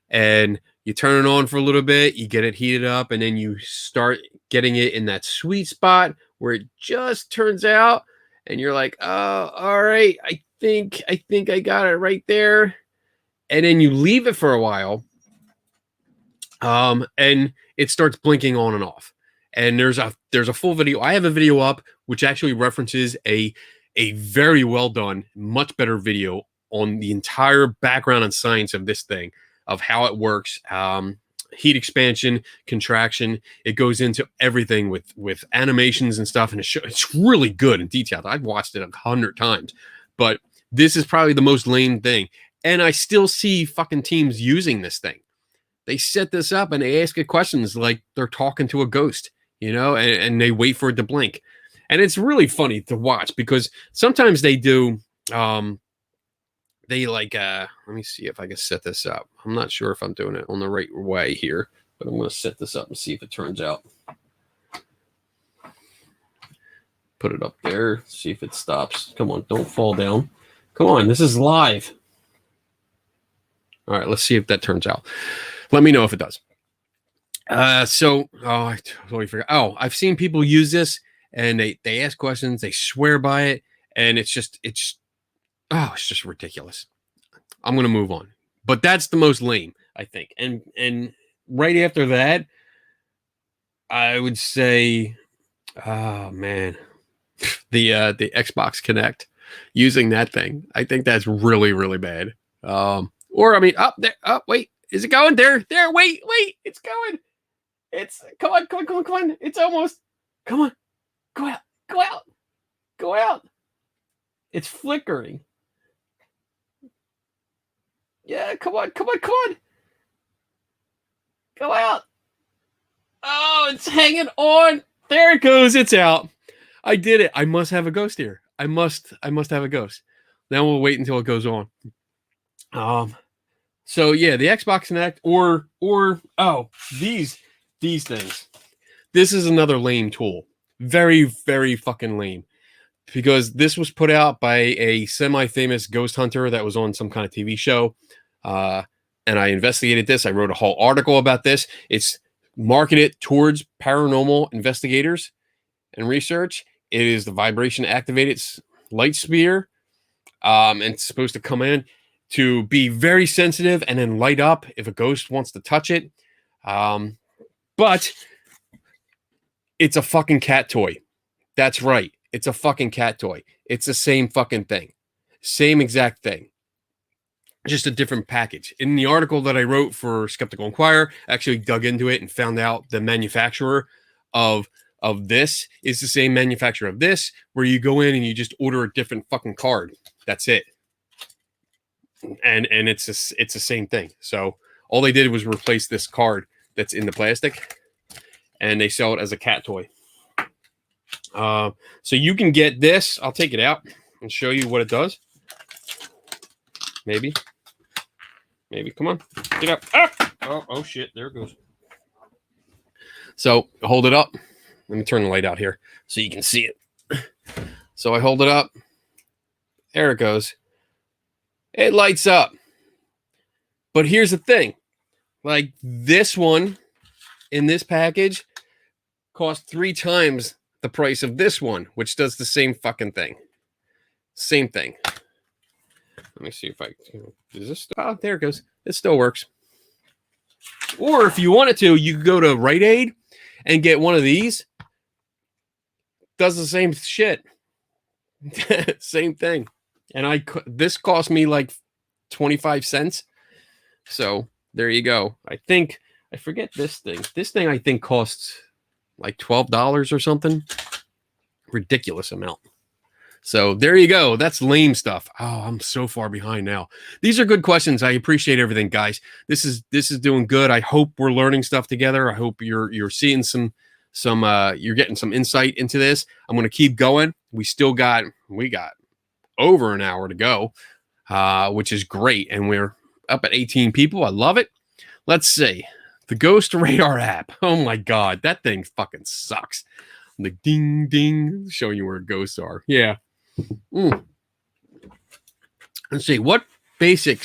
and you turn it on for a little bit, you get it heated up, and then you start getting it in that sweet spot where it just turns out, and you're like, oh, all right, I think I got it right there. And then you leave it for a while, and it starts blinking on and off. And there's a full video. I have a video up which actually references a very well done, much better video on the entire background and science of this thing, of how it works, heat expansion, contraction. It goes into everything with animations and stuff, and it's really good and detailed. I've watched it 100 times, but this is probably the most lame thing. And I still see fucking teams using this thing. They set this up and they ask it questions like they're talking to a ghost, and they wait for it to blink. And it's really funny to watch, because sometimes they do, let me see if I can set this up. I'm not sure if I'm doing it on the right way here, but I'm going to set this up and see if it turns out. Put it up there, see if it stops. Come on, don't fall down. Come on, this is live. All right, let's see if that turns out. Let me know if it does. I totally forgot. Oh, I've seen people use this, and they ask questions, they swear by it, and it's just ridiculous. I'm gonna move on, but that's the most lame, I think. And right after that, I would say, oh man, the Xbox Connect, using that thing. I think that's really, really bad. Or I mean, up there. Oh, wait, is it going there? There, wait, it's going. It's come on. It's almost. Come on, go out. It's flickering. Yeah, come on. Go out. Oh, it's hanging on. There it goes. It's out. I did it. I must have a ghost here. I must have a ghost. Now we'll wait until it goes on. So yeah, the Xbox Connect or these things. This is another lame tool. Very, very fucking lame. Because this was put out by a semi-famous ghost hunter that was on some kind of TV show. And I investigated this. I wrote a whole article about this. It's marketed towards paranormal investigators and research. It is the vibration activated light sphere. And it's supposed to come in to be very sensitive and then light up if a ghost wants to touch it. But it's a fucking cat toy. That's right. It's a fucking cat toy. It's the same fucking thing. Same exact thing. Just a different package. In the article that I wrote for Skeptical Inquirer, I actually dug into it and found out the manufacturer of this is the same manufacturer of this, where you go in and you just order a different fucking card. That's it. And it's the same thing. So all they did was replace this card that's in the plastic, and they sell it as a cat toy. So you can get this. I'll take it out and show you what it does. Maybe. Come on, get up. Ah! Oh shit! There it goes. So hold it up. Let me turn the light out here so you can see it. So I hold it up. There it goes. It lights up. But here's the thing. Like, this one in this package cost 3 times the price of this one, which does the same fucking thing. Same thing. Let me see if I can. Does this? Oh, there it goes. It still works. Or if you wanted to, you could go to Rite Aid and get one of these. Does the same shit. Same thing. And this cost me like 25 cents. So there you go. I forget this thing. This thing I think costs like $12 or something. Ridiculous amount. So there you go. That's lame stuff. Oh, I'm so far behind now. These are good questions. I appreciate everything, guys. This is doing good. I hope we're learning stuff together. I hope you're seeing some you're getting some insight into this. I'm going to keep going. We got over an hour to go, which is great. And we're up at 18 people. I love it. Let's see. The Ghost Radar app. Oh my God, that thing fucking sucks. Like ding ding, showing you where ghosts are. Yeah. Let's see. What basic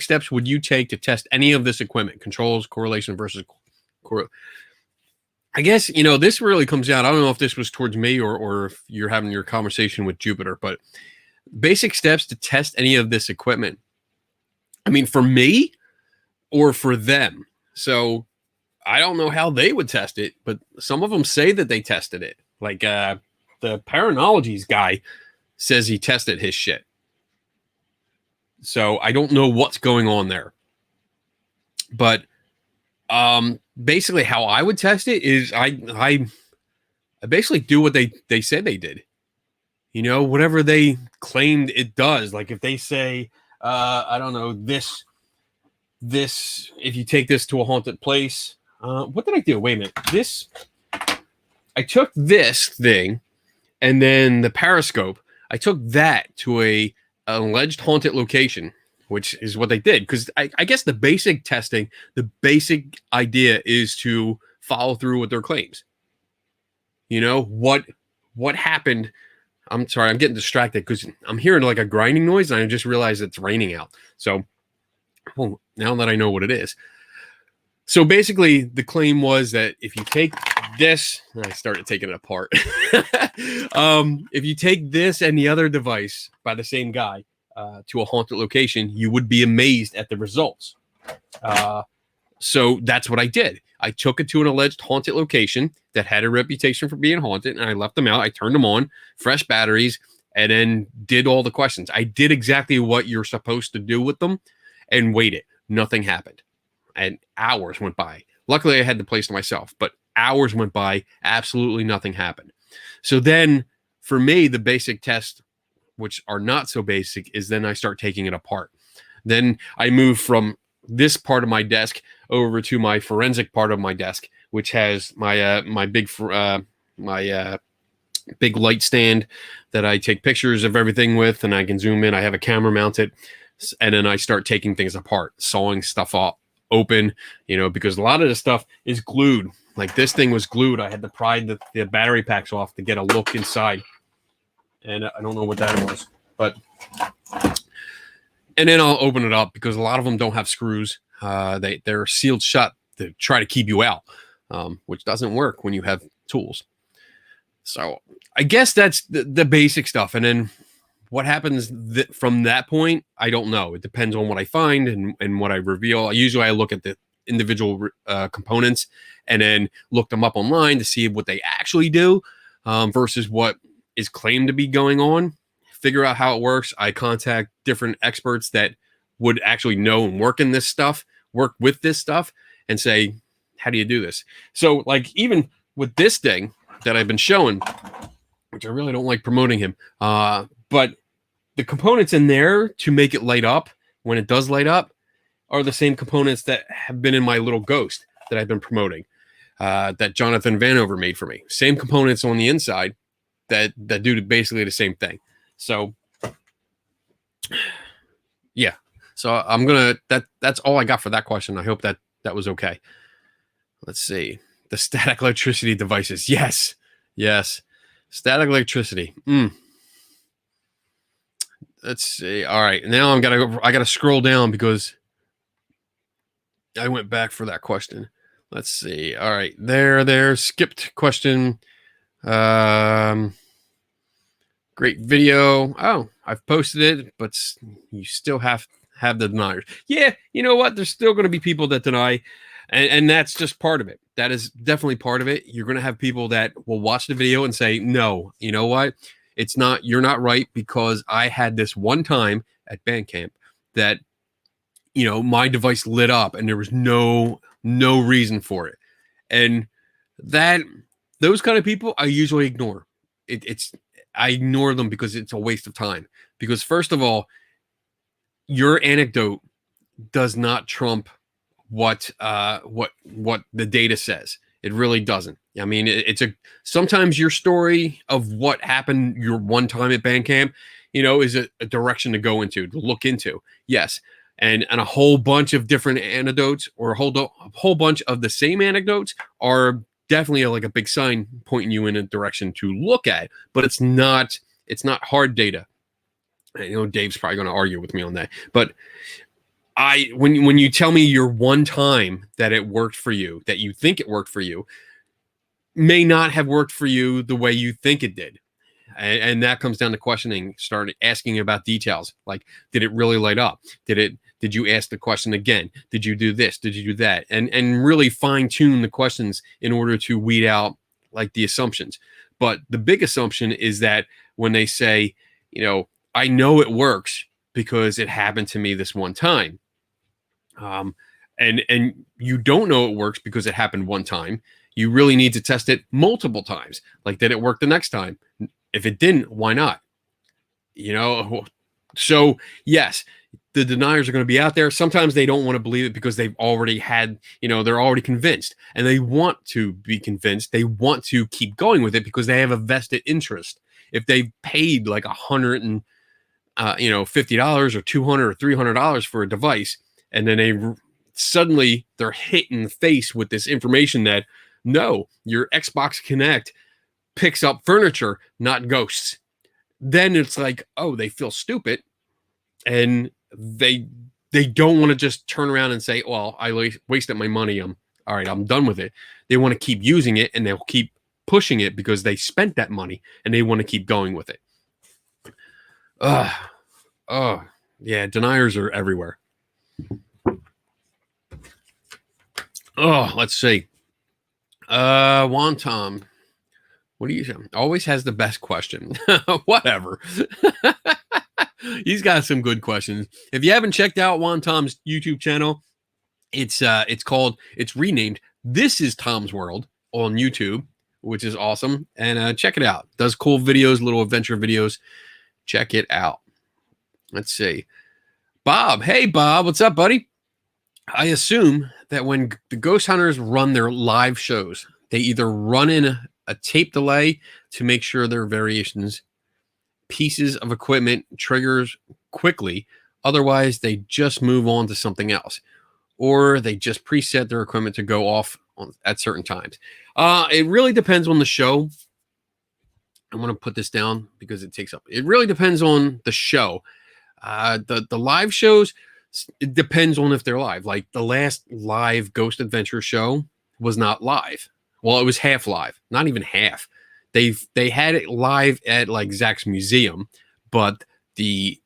steps would you take to test any of this equipment? Controls, correlation versus I guess, this really comes down. I don't know if this was towards me or if you're having your conversation with Jupiter, but basic steps to test any of this equipment. I mean, for me or for them. So I don't know how they would test it, but some of them say that they tested it. Like the Paranologies guy says he tested his shit. So I don't know what's going on there. But basically how I would test it is I basically do what they said they did. Whatever they claimed it does. Like if they say, I don't know, this, if you take this to a haunted place, what did I do? Wait a minute. I took this thing and then the periscope, I took that to an alleged haunted location, which is what they did. Because I guess the basic testing, the basic idea is to follow through with their claims. What happened? I'm sorry, I'm getting distracted because I'm hearing like a grinding noise and I just realized it's raining out. So now that I know what it is. So basically the claim was that if you take this, and I started taking it apart. If you take this and the other device by the same guy to a haunted location, you would be amazed at the results. So that's what I did. I took it to an alleged haunted location that had a reputation for being haunted, and I left them out. I turned them on, fresh batteries, and then did all the questions. I did exactly what you're supposed to do with them and waited. Nothing happened. And hours went by. Luckily, I had the place to myself, but hours went by. Absolutely nothing happened. So then for me, the basic tests, which are not so basic, is then I start taking it apart. Then I move from this part of my desk over to my forensic part of my desk, which has my big light stand that I take pictures of everything with, and I can zoom in. I have a camera mounted, and then I start taking things apart, sawing stuff open, because a lot of the stuff is glued. Like this thing was glued. I had to pry the battery packs off to get a look inside, and I don't know what that was, but. And then I'll open it up because a lot of them don't have screws. They're sealed shut to try to keep you out, which doesn't work when you have tools. So I guess that's the basic stuff. And then what happens from that point, I don't know. It depends on what I find and what I reveal. Usually I look at the individual components and then look them up online to see what they actually do versus what is claimed to be going on. Figure out how it works. I contact different experts that would actually know and work with this stuff, and say, how do you do this? So like even with this thing that I've been showing, which I really don't like promoting him, but the components in there to make it light up when it does light up are the same components that have been in my little ghost that I've been promoting, that Jonathan Vanover made for me. Same components on the inside that do basically the same thing. So yeah, so I'm gonna that's all I got for that question. I hope that was okay. Let's see, the static electricity devices. Yes, static electricity. Let's see. All right, now I gotta scroll down because I went back for that question. Let's see. All right, there skipped question. Great video. Oh, I've posted it, but you still have the deniers. Yeah, you know what? There's still going to be people that deny, and that's just part of it. That is definitely part of it. You're going to have people that will watch the video and say, no, you know what? It's not, you're not right, because I had this one time at band camp that, my device lit up and there was no reason for it. And those kind of people, I usually ignore. I ignore them because it's a waste of time. Because first of all, your anecdote does not trump what the data says. It really doesn't. I mean, sometimes your story of what happened your one time at band camp, is a direction to go into, to look into. Yes. and a whole bunch of different anecdotes, or a whole bunch of the same anecdotes, are definitely like a big sign pointing you in a direction to look at. But it's not hard data. I know Dave's probably going to argue with me on that, but when you tell me your one time that it worked for you, that you think it worked for you, may not have worked for you the way you think it did. And that comes down to questioning, start asking about details. Like, did it really light up? Did you ask the question again? Did you do this? Did you do that? And really fine tune the questions in order to weed out like the assumptions. But the big assumption is that when they say, I know it works because it happened to me this one time. And you don't know it works because it happened one time. You really need to test it multiple times. Like, did it work the next time? If it didn't, why not? So yes, the deniers are going to be out there. Sometimes they don't want to believe it because they've already had, they're already convinced, and they want to be convinced. They want to keep going with it because they have a vested interest. If they've paid like $150 or $200 or $300 for a device, and then suddenly they're hit in the face with this information that, no, your Xbox Connect picks up furniture, not ghosts. Then it's like, oh, they feel stupid, and they don't want to just turn around and say, well, I wasted my money. I'm all right. I'm done with it. They want to keep using it, and they'll keep pushing it because they spent that money and they want to keep going with it. Yeah, deniers are everywhere. Let's see. Juan Tom, what do you say? Always has the best question. Whatever. He's got some good questions. If you haven't checked out Juan Tom's YouTube channel, it's renamed This is Tom's World on YouTube, which is awesome. And check it out. Does cool videos, little adventure videos. Check it out. Let's see. Bob. Hey, Bob. What's up, buddy? I assume that when the ghost hunters run their live shows, they either run in a tape delay to make sure their variations, pieces of equipment, triggers quickly. Otherwise, they just move on to something else, or they just preset their equipment to go off at certain times. It really depends on the show. I want to put this down because it takes up. It really depends on the show. The live shows, it depends on if they're live. Like the last live Ghost Adventure show was not live. Well, it was half live, not even half. They had it live at like Zach's museum, but the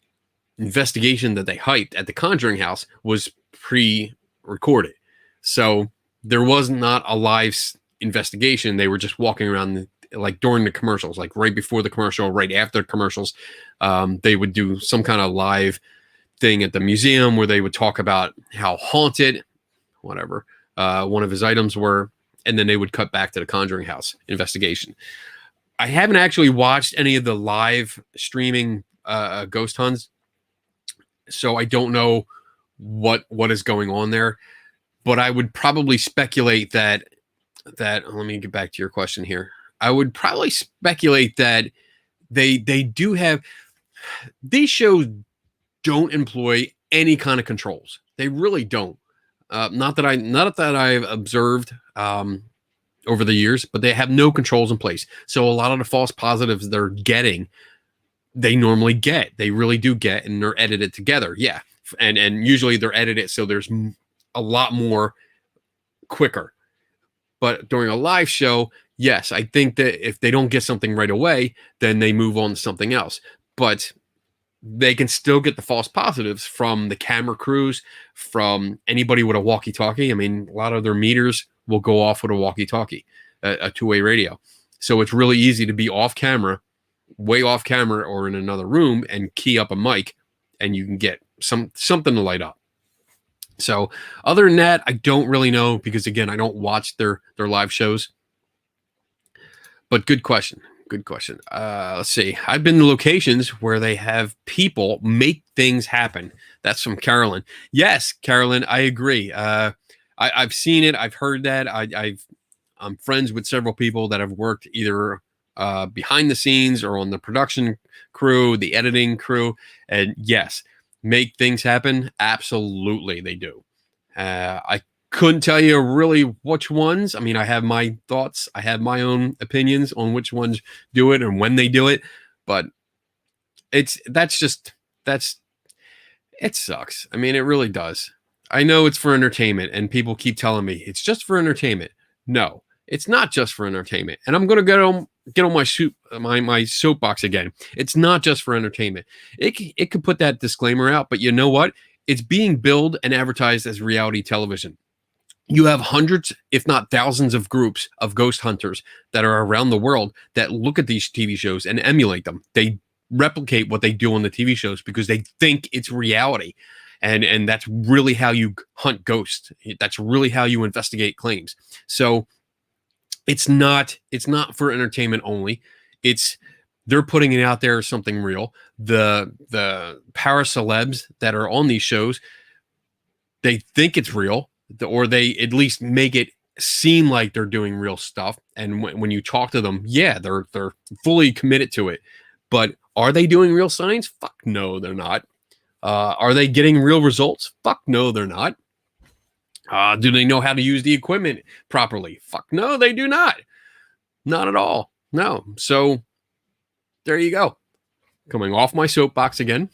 investigation that they hyped at the Conjuring House was pre-recorded. So there was not a live investigation. They were just walking around like during the commercials, like right before the commercial, right after the commercials. They would do some kind of live thing at the museum where they would talk about how haunted, whatever, one of his items were, and then they would cut back to the Conjuring House investigation. I haven't actually watched any of the live streaming ghost hunts, so I don't know what is going on there. But I would probably speculate that let me get back to your question here. I would probably speculate that they do have, these shows don't employ any kind of controls. They really don't. Not that I've observed over the years, but they have no controls in place. So a lot of the false positives they're getting, they normally get. They really do get, and they're edited together. Yeah, and usually they're edited so there's a lot more quicker. But during a live show, yes, I think that if they don't get something right away, then they move on to something else. But they can still get the false positives from the camera crews, from anybody with a walkie-talkie. I mean, a lot of their meters will go off with a walkie-talkie, a two-way radio. So it's really easy to be off camera, way off camera, or in another room and key up a mic, and you can get something to light up. So other than that, I don't really know because, again, I don't watch their live shows. But good question. Good question. Let's see. I've been to locations where they have people make things happen. That's from Carolyn. Yes, Carolyn, I agree. I've seen it. I've heard that. I'm friends with several people that have worked either behind the scenes or on the production crew, the editing crew. And yes, make things happen? Absolutely, they do. I couldn't tell you really which ones. I mean, I have my thoughts. I have my own opinions on which ones do it and when they do it. But that's it sucks. I mean, it really does. I know it's for entertainment, and people keep telling me it's just for entertainment. No, it's not just for entertainment. And I'm gonna get on my soapbox again. It's not just for entertainment. It could put that disclaimer out, but you know what? It's being billed and advertised as reality television. You have hundreds, if not thousands, of groups of ghost hunters that are around the world that look at these TV shows and emulate them. They replicate what they do on the TV shows because they think it's reality. And that's really how you hunt ghosts. That's really how you investigate claims. So it's not for entertainment only. It's they're putting it out there as something real. The para celebs that are on these shows, they think it's real, or they at least make it seem like they're doing real stuff. And when you talk to them, yeah, they're fully committed to it. But are they doing real science? Fuck no, they're not. Are they getting real results? Fuck no, they're not. Do they know how to use the equipment properly? Fuck no, they do not. Not at all. No. So there you go. Coming off my soapbox again,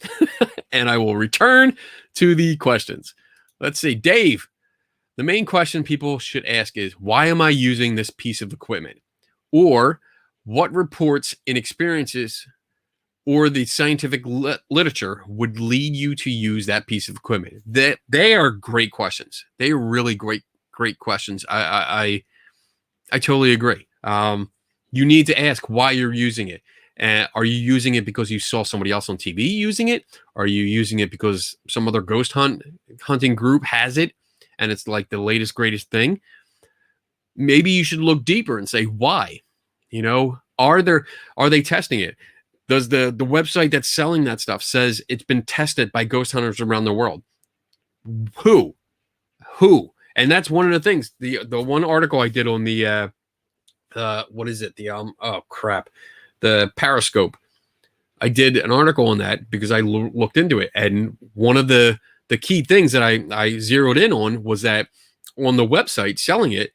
and I will return to the questions. Let's see. Dave, the main question people should ask is, why am I using this piece of equipment? Or what reports and experiences or the scientific literature would lead you to use that piece of equipment? They are great questions. They are really great questions. I totally agree. You need to ask why you're using it. Are you using it because you saw somebody else on TV using it? Are you using it because some other ghost hunting group has it and it's like the latest, greatest thing? Maybe you should look deeper and say, why? You know, are they testing it? Does the website that's selling that stuff says it's been tested by ghost hunters around the world? Who? And that's one of the things. The one article I did on the what is it? The Periscope. I did an article on that because I looked into it, and one of the key things that I zeroed in on was that on the website selling it,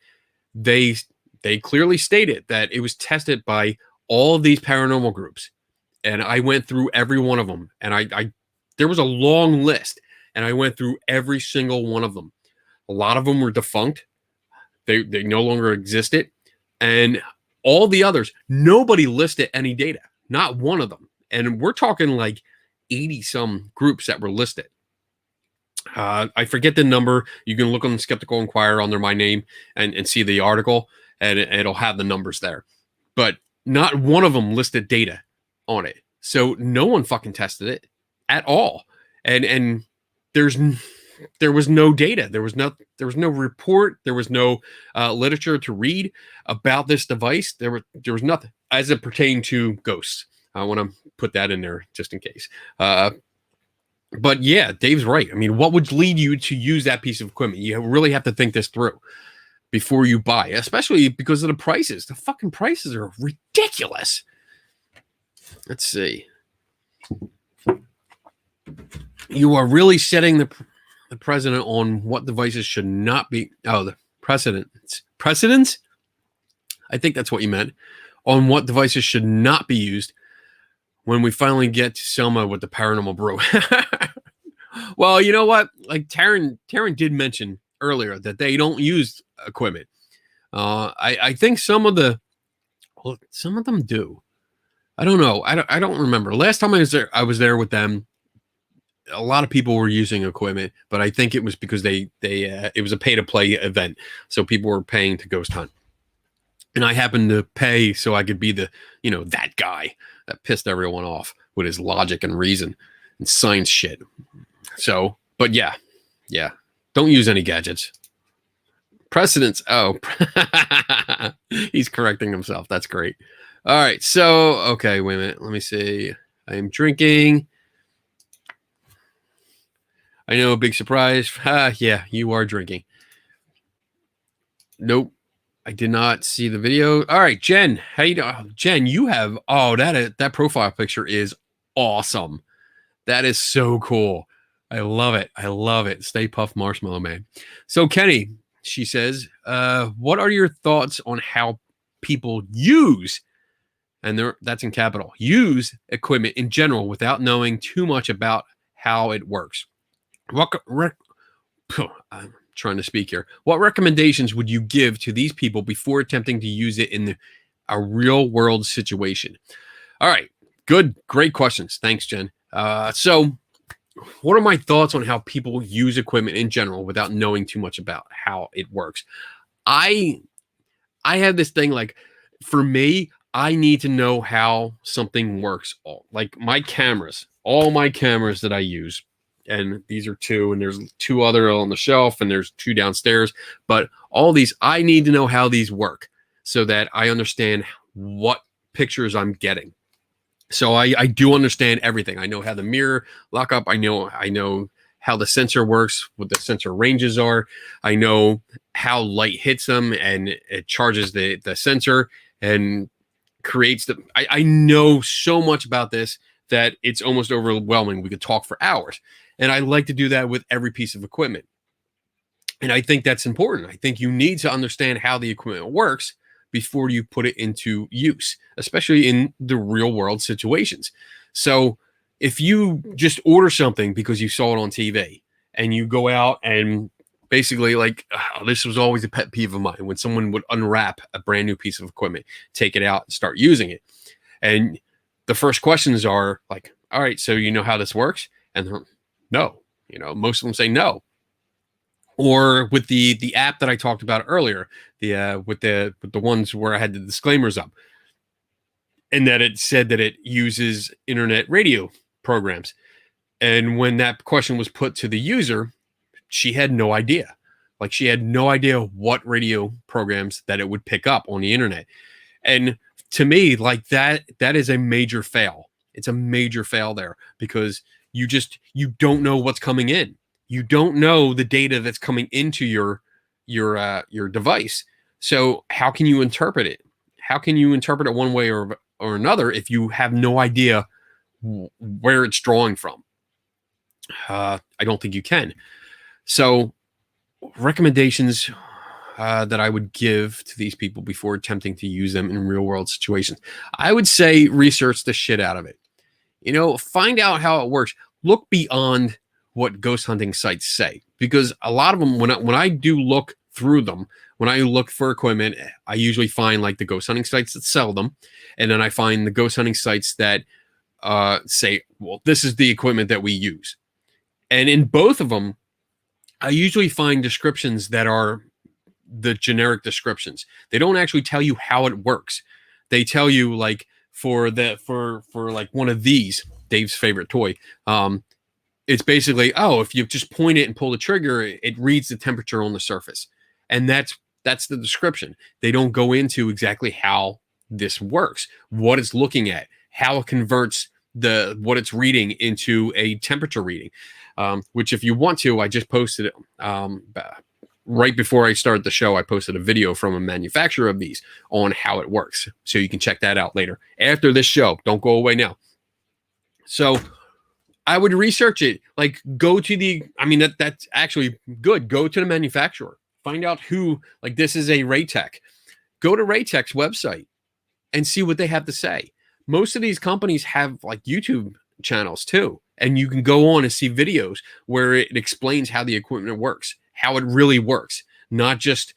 they clearly stated that it was tested by all of these paranormal groups. And I went through every one of them, and I there was a long list, and I went through every single one of them. A lot of them were defunct. They no longer existed. And all the others, nobody listed any data, not one of them. And we're talking like 80 some groups that were listed. I forget the number. You can look on the Skeptical Inquirer under my name and see the article, and it'll have the numbers there. But not one of them listed data on it. So no one fucking tested it at all. And there was no data. There was no report. There was no literature to read about this device. There was nothing as it pertained to ghosts. I want to put that in there just in case. But yeah, Dave's right. I mean, what would lead you to use that piece of equipment? You really have to think this through before you buy, especially because of the prices. The fucking prices are ridiculous. Let's see. You are really setting the precedent on what devices should not be. Oh, the precedents. I think that's what you meant. On what devices should not be used when we finally get to Selma with the paranormal brew. Well, you know what? Like Taryn did mention earlier that they don't use equipment. I think some of them do. I don't know. I don't remember. Last time I was there with them. A lot of people were using equipment, but I think it was because it was a pay to play event, so people were paying to ghost hunt, and I happened to pay so I could be that guy that pissed everyone off with his logic and reason and science shit. So, but yeah, don't use any gadgets. Precedents. Oh, he's correcting himself. That's great. All right. So, okay, wait a minute. Let me see. I am drinking. I know, a big surprise. Yeah, you are drinking. Nope. I did not see the video. All right, Jen. How you doing? Jen, you have that profile picture is awesome. That is so cool. I love it. I love it. Stay Puft Marshmallow Man. So Kenny, she says, what are your thoughts on how people use, and that's in capital, use equipment in general without knowing too much about how it works? What I'm trying to speak here. What recommendations would you give to these people before attempting to use it in a real world situation? All right. Good. Great questions. Thanks, Jen. So what are my thoughts on how people use equipment in general without knowing too much about how it works? I I have this thing like, for me, I need to know how something works. Like my cameras, all my cameras that I use, and these are two, and there's two other on the shelf, and there's two downstairs. But all these, I need to know how these work so that I understand what pictures I'm getting. So I do understand everything. I know how the mirror lock up. I know how the sensor works, what the sensor ranges are. I know how light hits them and it charges the sensor and creates the. I know so much about this that it's almost overwhelming. We could talk for hours, and I like to do that with every piece of equipment. And I think that's important. I think you need to understand how the equipment works before you put it into use, especially in the real world situations. So if you just order something because you saw it on TV and you go out and basically like this was always a pet peeve of mine when someone would unwrap a brand new piece of equipment, take it out and start using it. And the first questions are like, all right, so you know how this works? And no, most of them say no. Or with the app that I talked about earlier, the with the ones where I had the disclaimers up, and that it said that it uses internet radio programs. And when that question was put to the user, she had no idea. Like she had no idea what radio programs that it would pick up on the internet. And to me, like that is a major fail. It's a major fail there because you don't know what's coming in. You don't know the data that's coming into your device. So how can you interpret it? How can you interpret it one way or another if you have no idea where it's drawing from? I don't think you can. So recommendations that I would give to these people before attempting to use them in real world situations. I would say research the shit out of it. Find out how it works. Look beyond what ghost hunting sites say, because a lot of them, when I do look through them, when I look for equipment, I usually find like the ghost hunting sites that sell them, and then I find the ghost hunting sites that say, well, this is the equipment that we use. And in both of them, I usually find descriptions that are the generic descriptions. They don't actually tell you how it works. They tell you like for like one of these, Dave's favorite toy, it's basically, oh, if you just point it and pull the trigger, it reads the temperature on the surface. And that's the description. They don't go into exactly how this works, what it's looking at, how it converts what it's reading into a temperature reading. Which if you want to, I just posted it right before I started the show. I posted a video from a manufacturer of these on how it works. So you can check that out later. After this show, don't go away now. So I would research it. Like go to that's actually good. Go to the manufacturer. Find out who, like this is a Raytech. Go to Raytech's website and see what they have to say. Most of these companies have like YouTube channels too. And you can go on and see videos where it explains how the equipment works, how it really works, not just,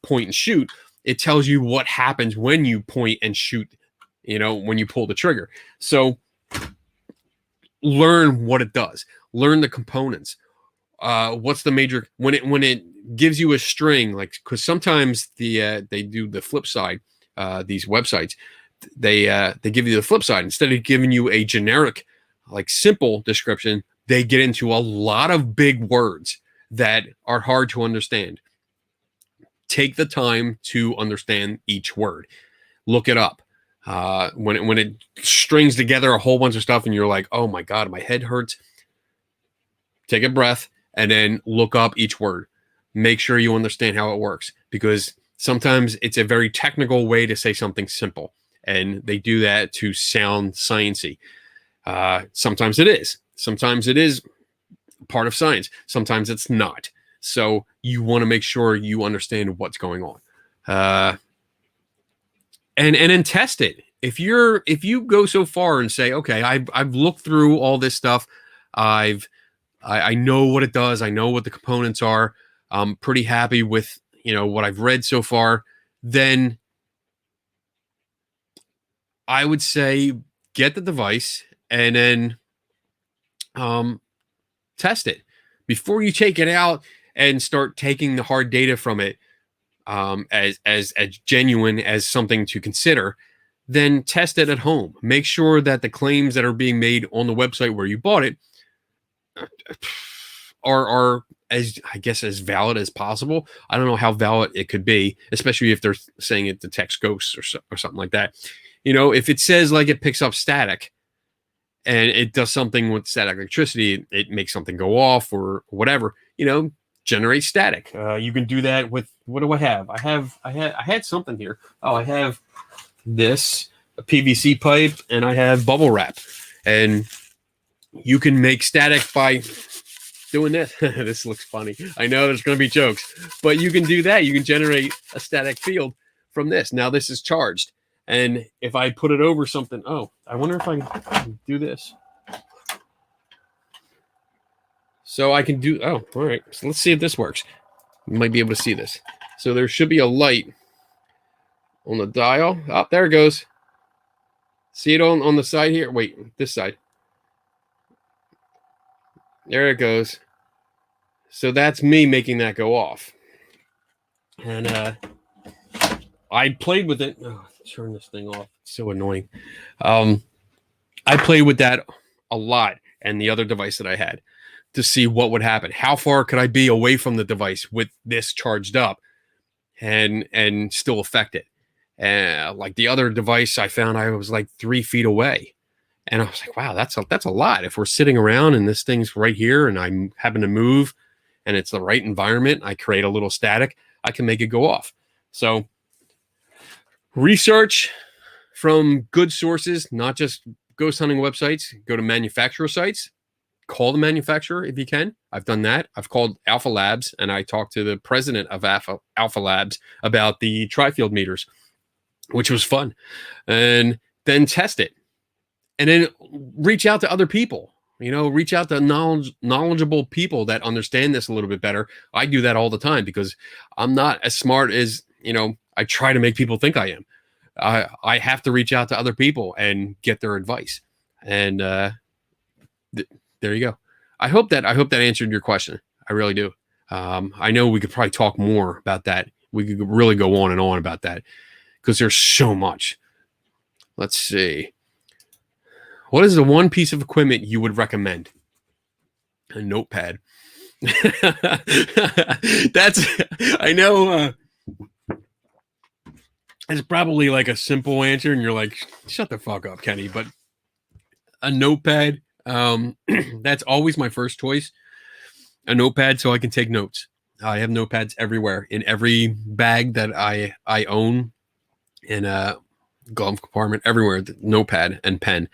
point and shoot. It tells you what happens when you point and shoot, when you pull the trigger. So learn what it does, learn the components. What's the major, when it gives you a string, like, because sometimes they do the flip side, these websites, they give you the flip side. Instead of giving you a generic, like simple description, they get into a lot of big words that are hard to understand. Take the time to understand each word. Look it up. When it strings together a whole bunch of stuff and you're like, oh my God, my head hurts. Take a breath and then look up each word. Make sure you understand how it works, because sometimes it's a very technical way to say something simple, and they do that to sound sciencey. Sometimes it is. Sometimes it is part of science. Sometimes it's not. So you want to make sure you understand what's going on, and then test it. If you go so far and say, okay, I've looked through all this stuff, I know what it does, I know what the components are, I'm pretty happy with what I've read so far, then I would say get the device and then test it before you take it out and start taking the hard data from it as genuine as something to consider. Then test it at home. Make sure that the claims that are being made on the website where you bought it are as, I guess, as valid as possible. I don't know how valid it could be, especially if they're saying it detects ghosts or something like that. If it says like it picks up static and it does something with static electricity, it makes something go off or whatever, generate static. You can do that with, what do I have? I had something here. Oh, I have this, a PVC pipe, and I have bubble wrap, and you can make static by doing this. This looks funny. I know there's going to be jokes, but you can do that. You can generate a static field from this. Now this is charged, and if I put it over something, I wonder if I can do this. So I can do, all right. So let's see if this works. You might be able to see this. So there should be a light on the dial. Oh, there it goes. See it on the side here? Wait, this side. There it goes. So that's me making that go off. And I played with it. Oh, turn this thing off. It's so annoying. I played with that a lot and the other device that I had to see what would happen. How far could I be away from the device with this charged up and still affect it? Like the other device, I found I was like 3 feet away. And I was like, wow, that's a lot. If we're sitting around and this thing's right here and I happen to move and it's the right environment, I create a little static, I can make it go off. So research from good sources, not just ghost hunting websites. Go to manufacturer sites. Call the manufacturer if you can. I've done that. I've called Alpha Labs and I talked to the president of Alpha Labs about the tri-field meters, which was fun. And then test it. And then reach out to other people. Reach out to knowledgeable people that understand this a little bit better. I do that all the time because I'm not as smart as, I try to make people think I am. I have to reach out to other people and get their advice. And there you go. I hope that answered your question. I really do. I know we could probably talk more about that. We could really go on and on about that because there's so much. Let's see. What is the one piece of equipment you would recommend? A notepad. That's, I know, it's probably like a simple answer and you're like, shut the fuck up, Kenny. But a notepad, that's always my first choice. A notepad so I can take notes. I have notepads everywhere in every bag that I own, in a glove compartment, everywhere. The notepad and pen.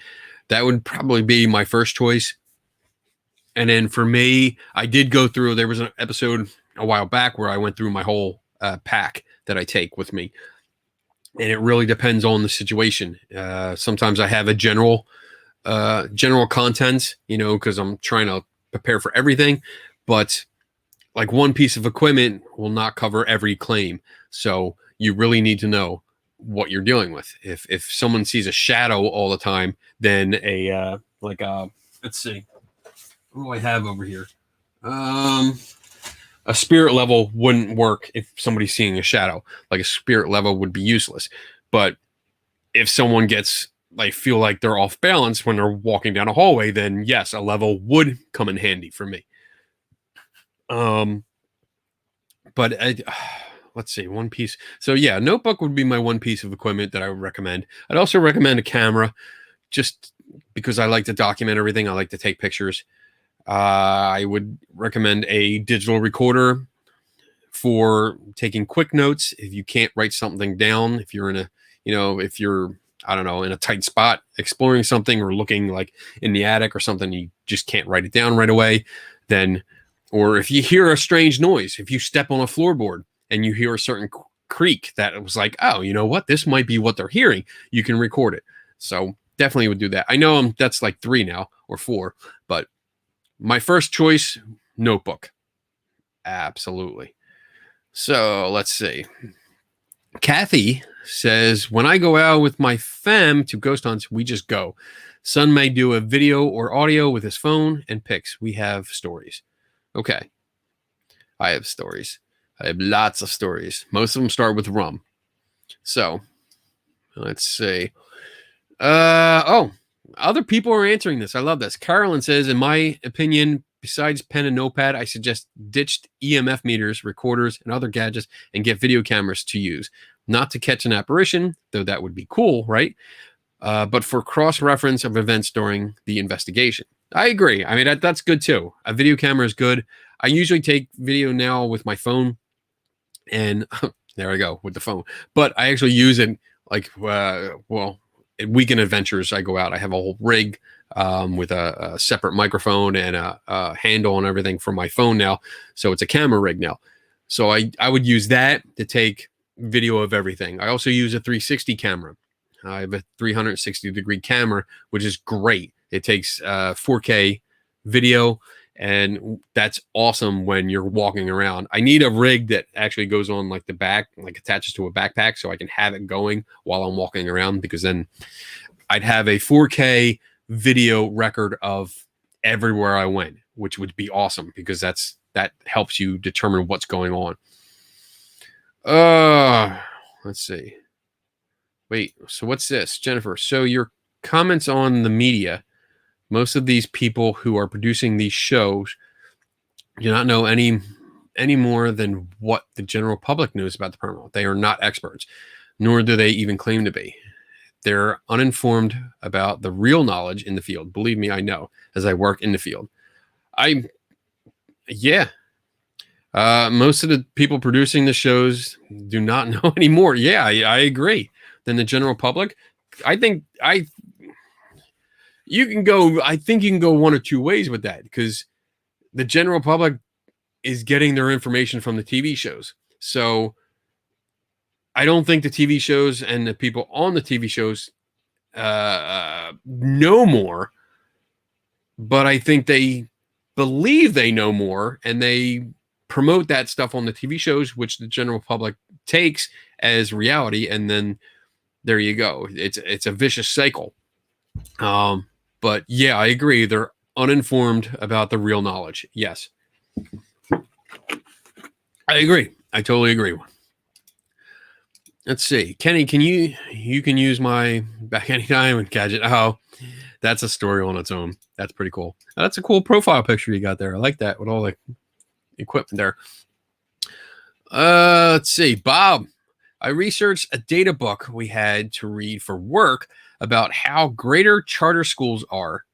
That would probably be my first choice. And then for me, I did go through, there was an episode a while back where I went through my whole pack that I take with me. And it really depends on the situation. Sometimes I have a general contents, because I'm trying to prepare for everything. But like one piece of equipment will not cover every claim. So you really need to know what you're dealing with. If someone sees a shadow all the time, then let's see, what do I have over here? A spirit level wouldn't work if somebody's seeing a shadow. Like a spirit level would be useless. But if someone feel like they're off balance when they're walking down a hallway, then yes, a level would come in handy for me. But let's see, one piece. So yeah, notebook would be my one piece of equipment that I would recommend. I'd also recommend a camera, just because I like to document everything. I like to take pictures. I would recommend a digital recorder for taking quick notes. If you can't write something down, if you're in a, if you're, I don't know, in a tight spot, exploring something or looking like in the attic or something, you just can't write it down right away. then, or if you hear a strange noise, if you step on a floorboard and you hear a certain creak that was like, oh, you know what, this might be what they're hearing, you can record it. So definitely would do that. I know that's like 3 now or 4, but my first choice, notebook. Absolutely. So let's see. Kathy says, when I go out with my fam to ghost hunts, we just go. Son may do a video or audio with his phone and pics. We have stories. Okay. I have stories. I have lots of stories. Most of them start with rum. So let's see. Other people are answering this. I love this. Carolyn says, in my opinion, besides pen and notepad, I suggest ditched EMF meters, recorders, and other gadgets and get video cameras to use. Not to catch an apparition, though that would be cool, right? But for cross-reference of events during the investigation. I agree. I mean, that's good too. A video camera is good. I usually take video now with my phone, and there I go with the phone. But I actually use it like, weekend adventures. I go out. I have a whole rig with a separate microphone and a handle and everything for my phone now. So it's a camera rig now. So I would use that to take video of everything. I also use a 360 camera. I have a 360-degree camera, which is great. It takes 4K video, and that's awesome when you're walking around. I need a rig that actually goes on like the back, like attaches to a backpack, so I can have it going while I'm walking around, because then I'd have a 4K video record of everywhere I went, which would be awesome, because that helps you determine what's going on. Let's see. Wait, so what's this, Jennifer? So your comments on the media, most of these people who are producing these shows do not know any more than what the general public knows about the paranormal. They are not experts, nor do they even claim to be. They're uninformed about the real knowledge in the field. Believe me, I know, as I work in the field. Most of the people producing the shows do not know anymore. Yeah, I agree. Than the general public. I think you can go one or two ways with that, because the general public is getting their information from the TV shows. So I don't think the TV shows and the people on the TV shows know more, but I think they believe they know more, and they promote that stuff on the TV shows, which the general public takes as reality, and then there you go. It's a vicious cycle. But yeah, I agree. They're uninformed about the real knowledge. Yes. I agree. I totally agree. Let's see. Kenny, you can use my back anytime and gadget. Oh, that's a story on its own. That's pretty cool. That's a cool profile picture you got there. I like that with all the equipment there. Let's see. Bob, I researched a data book we had to read for work about how greater charter schools are.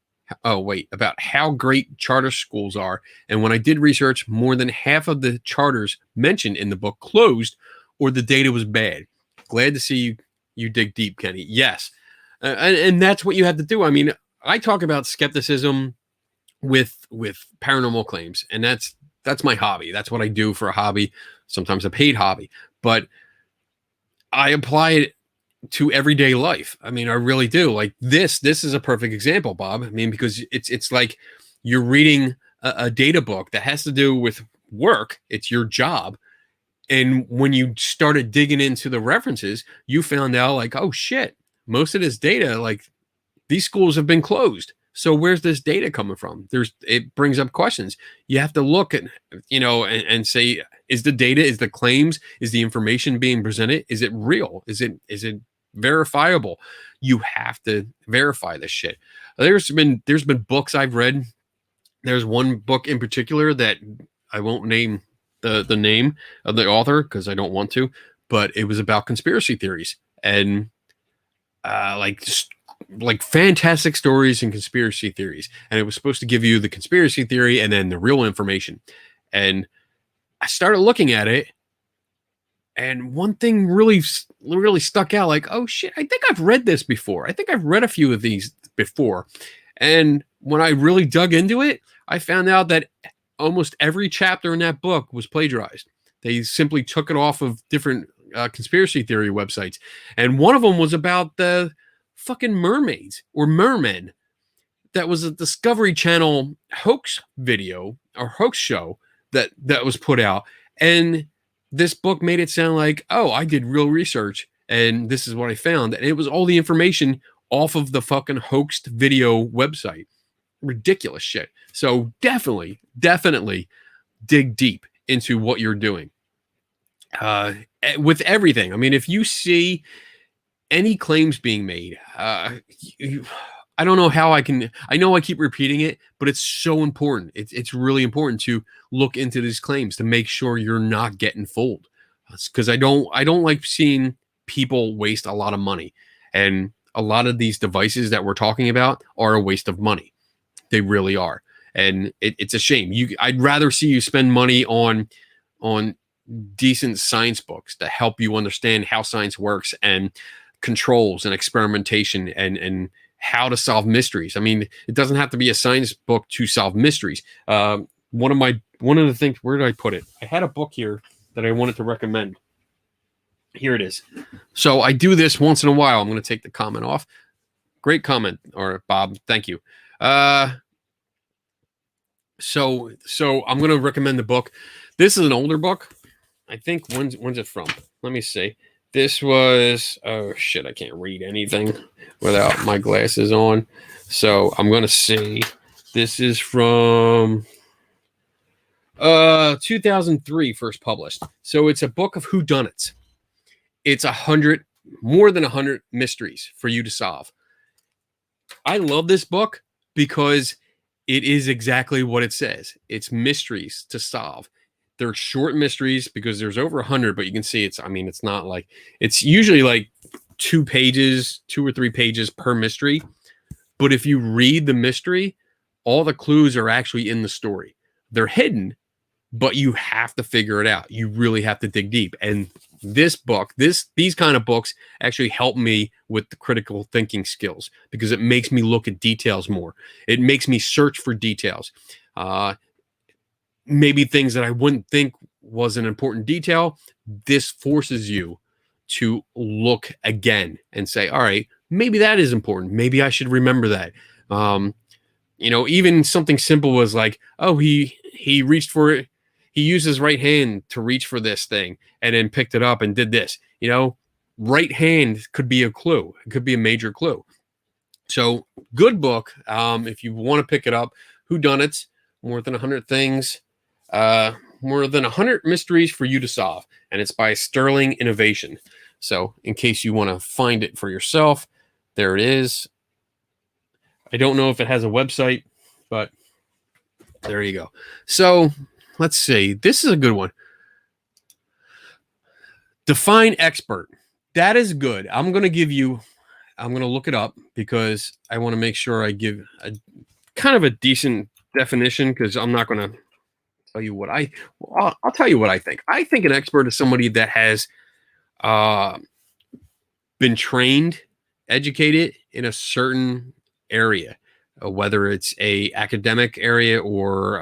About how great charter schools are. And when I did research, more than half of the charters mentioned in the book closed, or the data was bad. Glad to see you dig deep, Kenny. Yes. And that's what you have to do. I mean, I talk about skepticism with paranormal claims, and that's my hobby. That's what I do for a hobby, sometimes a paid hobby. But I apply it to everyday life. I mean, I really do. Like this is a perfect example, Bob. I mean, because it's like you're reading a data book that has to do with work. It's your job. And when you started digging into the references, you found out like, oh shit, most of this data, like these schools have been closed. So where's this data coming from? It brings up questions. You have to look at, and say, is the data, is the claims, is the information being presented, is it real? Is it verifiable? You have to verify this shit. There's been books I've read. There's one book in particular that I won't name the name of the author because I don't want to, but it was about conspiracy theories and like fantastic stories and conspiracy theories. And it was supposed to give you the conspiracy theory and then the real information. And I started looking at it, and one thing really stuck out, like, oh shit, I think I've read this before. I think I've read a few of these before. And when I really dug into it, I found out that almost every chapter in that book was plagiarized. They simply took it off of different conspiracy theory websites. And one of them was about the fucking mermaids or mermen. That was a Discovery Channel hoax video or hoax show that was put out. And this book made it sound like, oh, I did real research and this is what I found. And it was all the information off of the fucking hoaxed video website. Ridiculous shit. So definitely dig deep into what you're doing. With everything. I mean, if you see any claims being made, I don't know how I know I keep repeating it, but it's so important. It's really important to look into these claims to make sure you're not getting fooled. Because I don't like seeing people waste a lot of money. And a lot of these devices that we're talking about are a waste of money. They really are. And it's a shame. I'd rather see you spend money on decent science books to help you understand how science works and controls and experimentation and how to solve mysteries. I mean, it doesn't have to be a science book to solve mysteries. One of the things, where did I put it? I had a book here that I wanted to recommend. Here it is. So I do this once in a while. I'm going to take the comment off. Great comment, or Bob. Thank you. So I'm going to recommend the book. This is an older book. I think when's it from? Let me see. This was, oh shit, I can't read anything without my glasses on. So I'm going to see. This is from 2003, first published. So it's a book of whodunits. It's more than 100 mysteries for you to solve. I love this book because it is exactly what it says. It's mysteries to solve. They're short mysteries because there's over 100, but you can see it's not like, it's usually like 2 or 3 pages per mystery. But if you read the mystery, all the clues are actually in the story. They're hidden, but you have to figure it out. You really have to dig deep. And this book, these kind of books actually help me with the critical thinking skills because it makes me look at details more. It makes me search for details. Maybe things that I wouldn't think was an important detail. This forces you to look again and say, all right, maybe that is important. Maybe I should remember that. Even something simple was like, oh, he reached for it. He used his right hand to reach for this thing and then picked it up and did this. Right hand could be a clue. It could be a major clue. So good book. If you want to pick it up, Whodunits, more than 100 things. More than 100 mysteries for you to solve. And it's by Sterling Innovation. So in case you want to find it for yourself, there it is. I don't know if it has a website, but there you go. So let's see. This is a good one. Define expert. That is good. I'm going to look it up because I want to make sure I give a kind of a decent definition because I'm not going to tell you what I'll tell you what I think. I think an expert is somebody that has been trained, educated in a certain area, whether it's a academic area or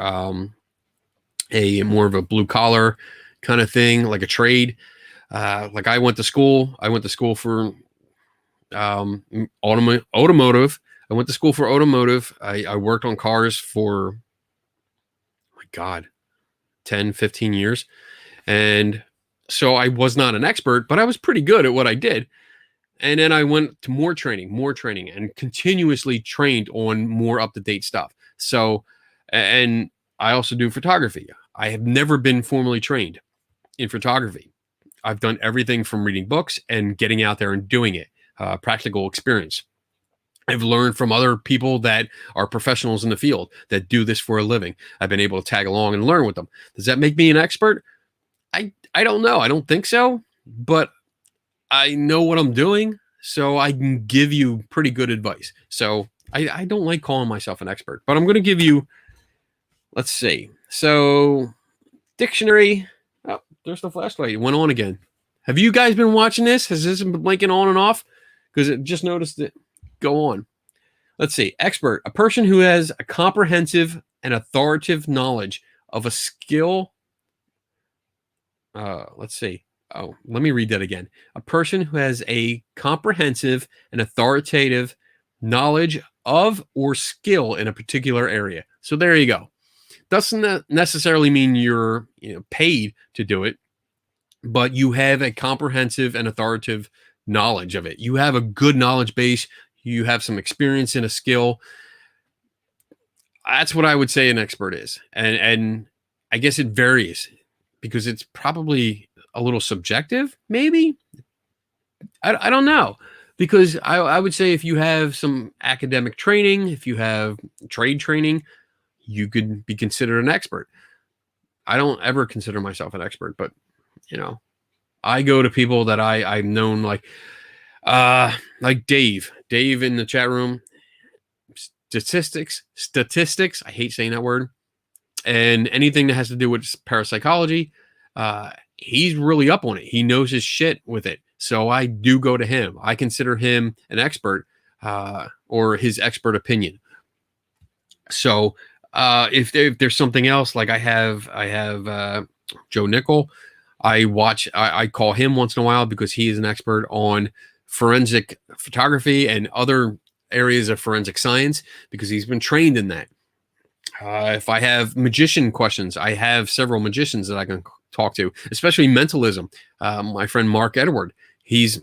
a more of a blue collar kind of thing, like a trade. Like I went to school for automotive. I went to school for automotive. I worked on cars for, oh my God, 10, 15 years. And so I was not an expert, but I was pretty good at what I did. And then I went to more training and continuously trained on more up-to-date stuff. So, and I also do photography. I have never been formally trained in photography. I've done everything from reading books and getting out there and doing it, practical experience. I've learned from other people that are professionals in the field that do this for a living. I've been able to tag along and learn with them. Does that make me an expert? I don't know. I don't think so, but I know what I'm doing, so I can give you pretty good advice. So I don't like calling myself an expert, but I'm going to give you, let's see. So dictionary. Oh, there's the flashlight. It went on again. Have you guys been watching this? Has this been blinking on and off? Because it just noticed it. Go on. Let's see. Expert, a person who has a comprehensive and authoritative knowledge of a skill. Let's see. Oh, let me read that again. A person who has a comprehensive and authoritative knowledge of or skill in a particular area. So there you go. Doesn't necessarily mean you're paid to do it, but you have a comprehensive and authoritative knowledge of it. You have a good knowledge base. You have some experience in a skill. That's what I would say an expert is. And I guess it varies because it's probably a little subjective, maybe. I don't know. Because I would say if you have some academic training, if you have trade training, you could be considered an expert. I don't ever consider myself an expert, but I go to people that I've known, like Dave in the chat room. Statistics. I hate saying that word. And anything that has to do with parapsychology, he's really up on it. He knows his shit with it. So I do go to him. I consider him an expert, or his expert opinion. So if there's something else, like I have Joe Nickel. I call him once in a while because he is an expert on forensic photography and other areas of forensic science because he's been trained in that. If I have magician questions, I have several magicians that I can talk to, especially mentalism. My friend Mark Edward, he's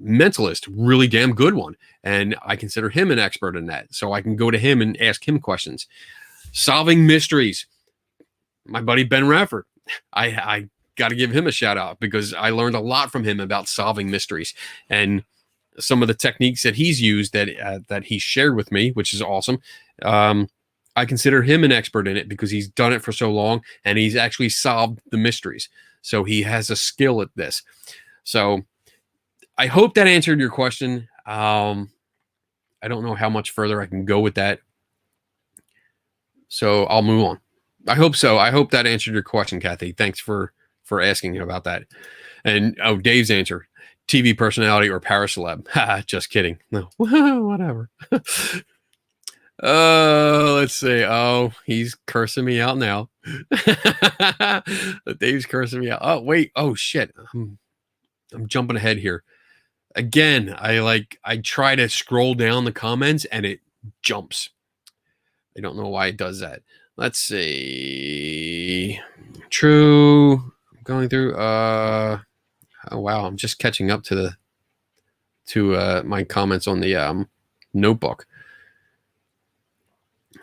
mentalist, really damn good one. And I consider him an expert in that. So I can go to him and ask him questions. Solving mysteries. My buddy Ben Rafford, I got to give him a shout out because I learned a lot from him about solving mysteries and some of the techniques that he's used that he shared with me, which is awesome. I consider him an expert in it because he's done it for so long and he's actually solved the mysteries. So he has a skill at this. So I hope that answered your question. I don't know how much further I can go with that. So I'll move on. I hope so. I hope that answered your question, Kathy. Thanks for asking about that. And Dave's answer: TV personality or paraceleb. Just kidding. No, whatever. Let's see. Oh, he's cursing me out now. Dave's cursing me out. Oh, wait. Oh, shit. I'm jumping ahead here. Again, I try to scroll down the comments and it jumps. I don't know why it does that. Let's see. True. I'm going through. Oh wow, I'm just catching up to my comments on the notebook.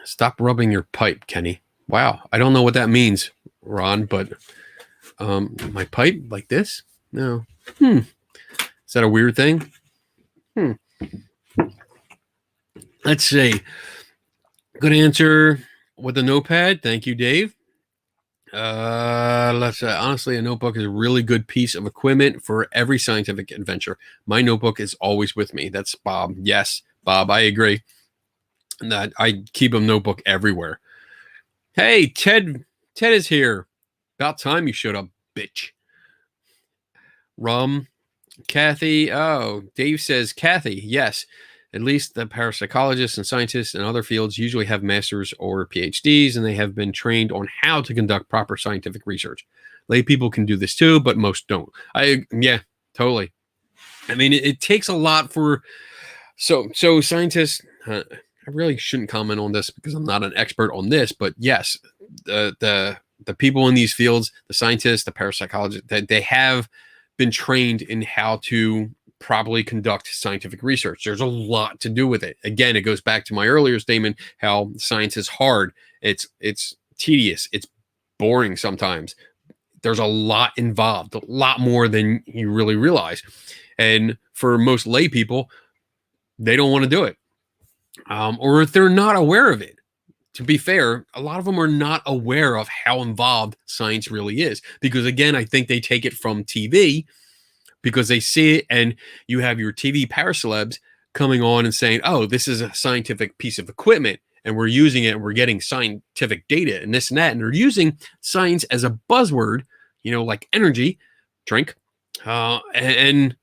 Stop rubbing your pipe, Kenny. Wow, I don't know what that means, Ron, but my pipe like this? No. Is that a weird thing? Let's see. Good answer with a notepad. Thank you, Dave. Let's say, honestly, a notebook is a really good piece of equipment for every scientific adventure. My notebook is always with me. That's Bob. Yes, Bob, I agree. That I keep a notebook everywhere. Hey, Ted is here. About time you showed up, bitch. Kathy. Oh, Dave says, Kathy, yes. At least the parapsychologists and scientists in other fields usually have masters or PhDs, and they have been trained on how to conduct proper scientific research. Lay people can do this too, but most don't. Yeah, totally. I mean, it takes a lot for so scientists. I really shouldn't comment on this because I'm not an expert on this, but yes, the people in these fields, the scientists, the parapsychologists, they have been trained in how to properly conduct scientific research. There's a lot to do with it. Again, it goes back to my earlier statement, how science is hard. It's tedious. It's boring sometimes. There's a lot involved, a lot more than you really realize. And for most lay people, they don't want to do it. Or if they're not aware of it. To be fair, a lot of them are not aware of how involved science really is. Because again, I think they take it from TV because they see it, and you have your TV paracelebs coming on and saying, oh, this is a scientific piece of equipment and we're using it and we're getting scientific data and this and that. And they're using science as a buzzword, like energy drink. And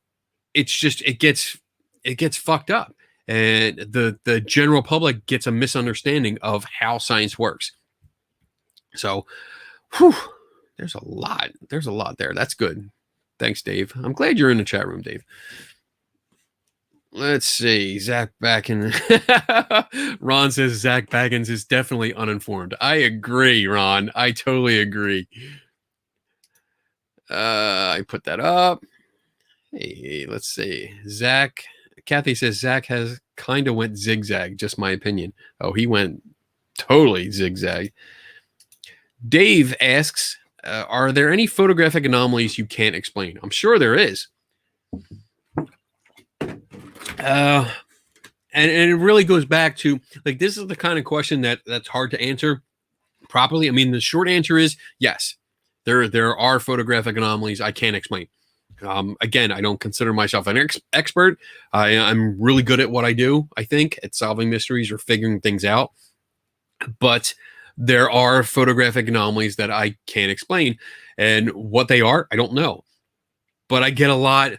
it's just, it gets fucked up. And the general public gets a misunderstanding of how science works. So Whew, there's a lot. There's a lot there. That's good. Thanks, Dave. I'm glad you're in the chat room, Dave. Let's see. Zach Baggins. Ron says Zach Baggins is definitely uninformed. I agree, Ron. I totally agree. I put that up. Hey, let's see. Zach. Kathy says Zach has kind of went zigzag. Just my opinion. Oh, he went totally zigzag. Dave asks, are there any photographic anomalies you can't explain? I'm sure there is. And it really goes back to, like, this is the kind of question that's hard to answer properly. I mean, the short answer is yes. There are photographic anomalies I can't explain. Again, I don't consider myself an expert. I'm really good at what I do, I think, at solving mysteries or figuring things out. But there are photographic anomalies that I can't explain. And what they are, I don't know. But I get a lot.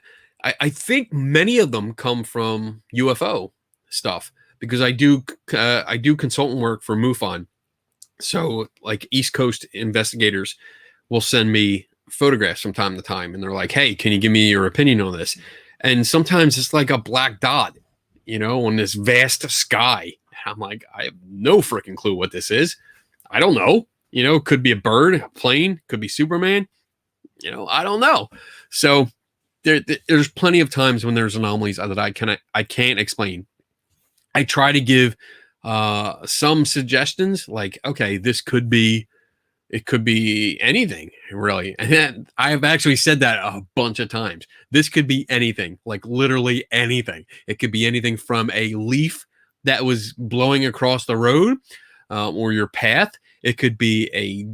I think many of them come from UFO stuff because I do consultant work for MUFON. So like East Coast investigators will send me photographs from time to time, and they're like, "Hey, can you give me your opinion on this?" And sometimes it's like a black dot, on this vast sky. I'm like, I have no freaking clue what this is. I don't know. Could be a bird, a plane, could be Superman. I don't know. So there's plenty of times when there's anomalies that I can't explain. I try to give some suggestions, like, okay, it could be anything, really. And I have actually said that a bunch of times. This could be anything, like literally anything. It could be anything from a leaf that was blowing across the road or your path. It could be a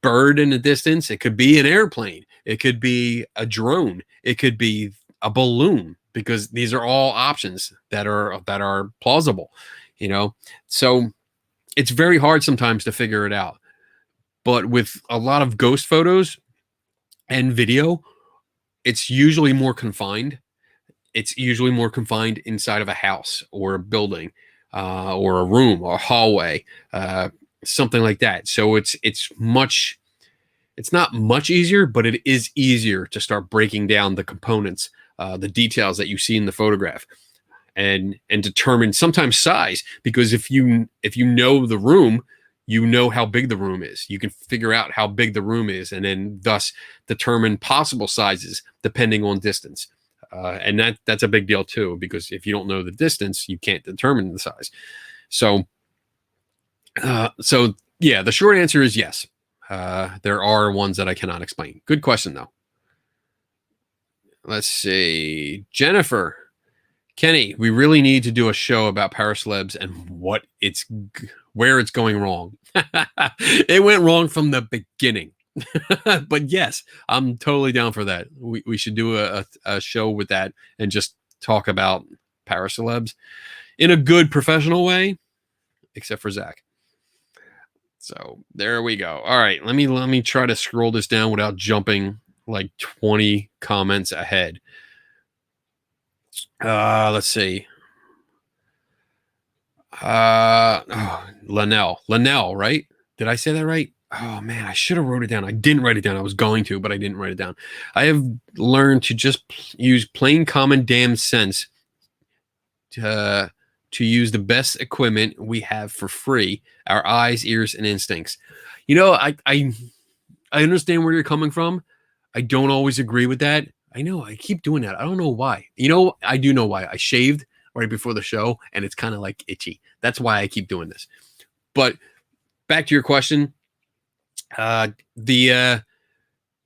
bird in the distance. It could be an airplane. It could be a drone. It could be a balloon, because these are all options that are plausible, So it's very hard sometimes to figure it out. But with a lot of ghost photos and video, it's usually more confined. It's usually more confined inside of a house or a building or a room or a hallway, something like that. So it's not much easier, but it is easier to start breaking down the components, the details that you see in the photograph, and determine sometimes size. Because if you know the room, you know how big the room is. You can figure out how big the room is, and then thus determine possible sizes depending on distance. And that's a big deal too, because if you don't know the distance, you can't determine the size. So yeah, the short answer is yes. There are ones that I cannot explain. Good question though. Let's see. Jennifer. Kenny, we really need to do a show about paracelebs and where it's going wrong. It went wrong from the beginning. But yes, I'm totally down for that. We should do a show with that and just talk about paracelebs in a good professional way, except for Zach. So there we go. All right, let me try to scroll this down without jumping like 20 comments ahead. Let's see. Linnell, right? Did I say that right? Oh man, I should have wrote it down. I didn't write it down. I was going to, but I didn't write it down. I have learned to just use plain common damn sense to use the best equipment we have for free, our eyes, ears, and instincts. I understand where you're coming from. I don't always agree with that. I know I keep doing that. I don't know why. I do know why. I shaved right before the show, and it's kind of like itchy. That's why I keep doing this. But back to your question, our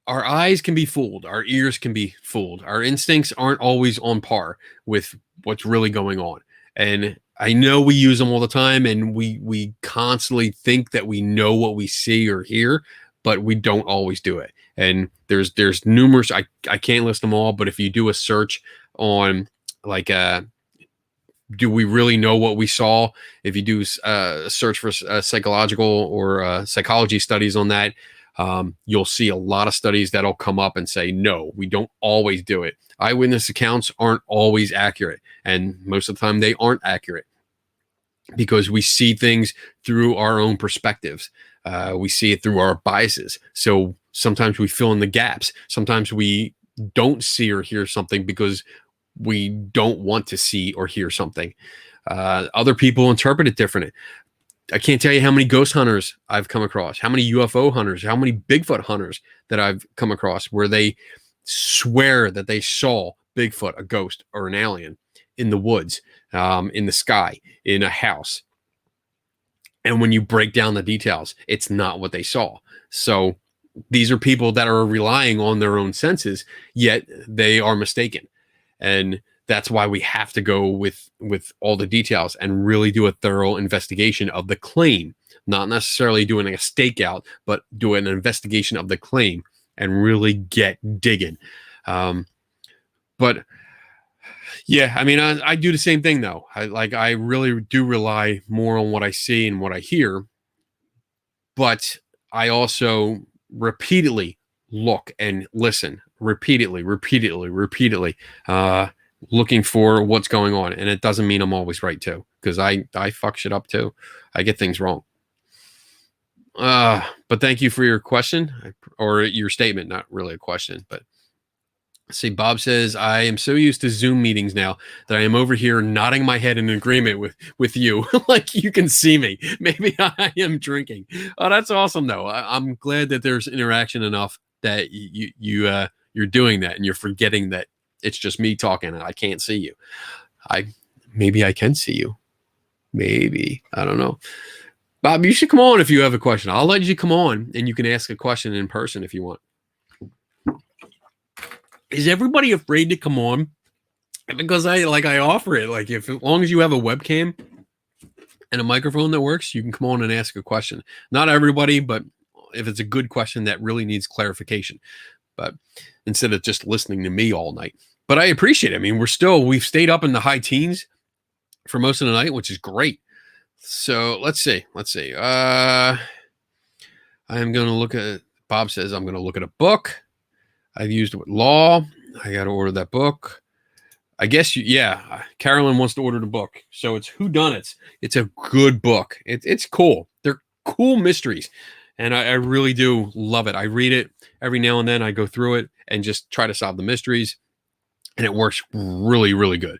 eyes can be fooled, our ears can be fooled, our instincts aren't always on par with what's really going on. And I know we use them all the time, and we constantly think that we know what we see or hear, but we don't always do it. And there's numerous, I can't list them all, but if you do a search on like do we really know what we saw? If you do a search for psychological or psychology studies on that, you'll see a lot of studies that'll come up and say, no, we don't always do it. Eyewitness accounts aren't always accurate, and most of the time they aren't accurate. because we see things through our own perspectives. We see it through our biases. So sometimes we fill in the gaps. Sometimes we don't see or hear something because we don't want to see or hear something. Other people interpret it differently. I can't tell you how many ghost hunters I've come across, how many UFO hunters, how many Bigfoot hunters that I've come across where they swear that they saw Bigfoot, a ghost, or an alien in the woods, in the sky, in a house. And when you break down the details, it's not what they saw. So these are people that are relying on their own senses, yet they are mistaken. And that's why we have to go with all the details and really do a thorough investigation of the claim, not necessarily doing a stakeout, but do an investigation of the claim and really get digging. But yeah, I mean, I do the same thing though. I really do rely more on what I see and what I hear, but I also repeatedly look and listen repeatedly, looking for what's going on. And it doesn't mean I'm always right too, because I fuck shit up too. I get things wrong. But thank you for your question, or your statement, not really a question, but see, Bob says, I am so used to Zoom meetings now that I am over here nodding my head in agreement with you. Like you can see me. Maybe I am drinking. Oh, that's awesome though. I'm glad that there's interaction enough that you're doing that and you're forgetting that it's just me talking and I can't see you. Maybe I can see you. Maybe. I don't know. Bob, you should come on if you have a question. I'll let you come on and you can ask a question in person if you want. Is everybody afraid to come on? Because I offer it. Like as long as you have a webcam and a microphone that works, you can come on and ask a question. Not everybody, but if it's a good question that really needs clarification. But instead of just listening to me all night. But I appreciate it. I mean, we've stayed up in the high teens for most of the night, which is great. So let's see. I am going to look at, Bob says, I'm going to look at a book. I've used law. I got to order that book. I guess, yeah, Carolyn wants to order the book. So it's Whodunits. It's a good book. It's cool. They're cool mysteries. And I really do love it. I read it every now and then. I go through it and just try to solve the mysteries. And it works really, really good.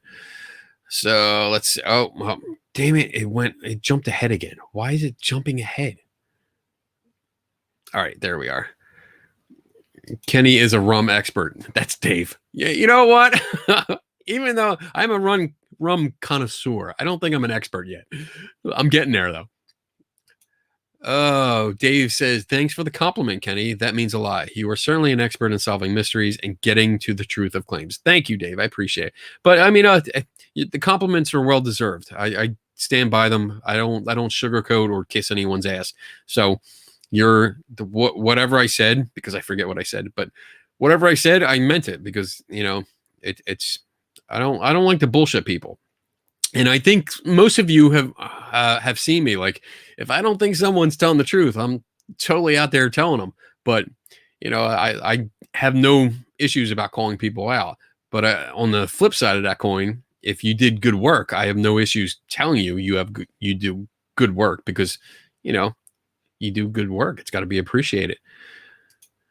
So let's see. Oh, damn it. It jumped ahead again. Why is it jumping ahead? All right, there we are. Kenny is a rum expert. That's Dave. Yeah, you know what? Even though I'm a rum connoisseur, I don't think I'm an expert yet. I'm getting there though. Oh, Dave says, thanks for the compliment, Kenny. That means a lot. You are certainly an expert in solving mysteries and getting to the truth of claims. Thank you, Dave. I appreciate it. But I mean, the compliments are well deserved. I stand by them. I don't sugarcoat or kiss anyone's ass. So whatever I said, because I forget what I said, but whatever I said, I meant it because, it's, I don't like to bullshit people. And I think most of you have seen me. Like, if I don't think someone's telling the truth, I'm totally out there telling them. But, I have no issues about calling people out. But on the flip side of that coin, if you did good work, I have no issues telling you you do good work because, you do good work. It's got to be appreciated.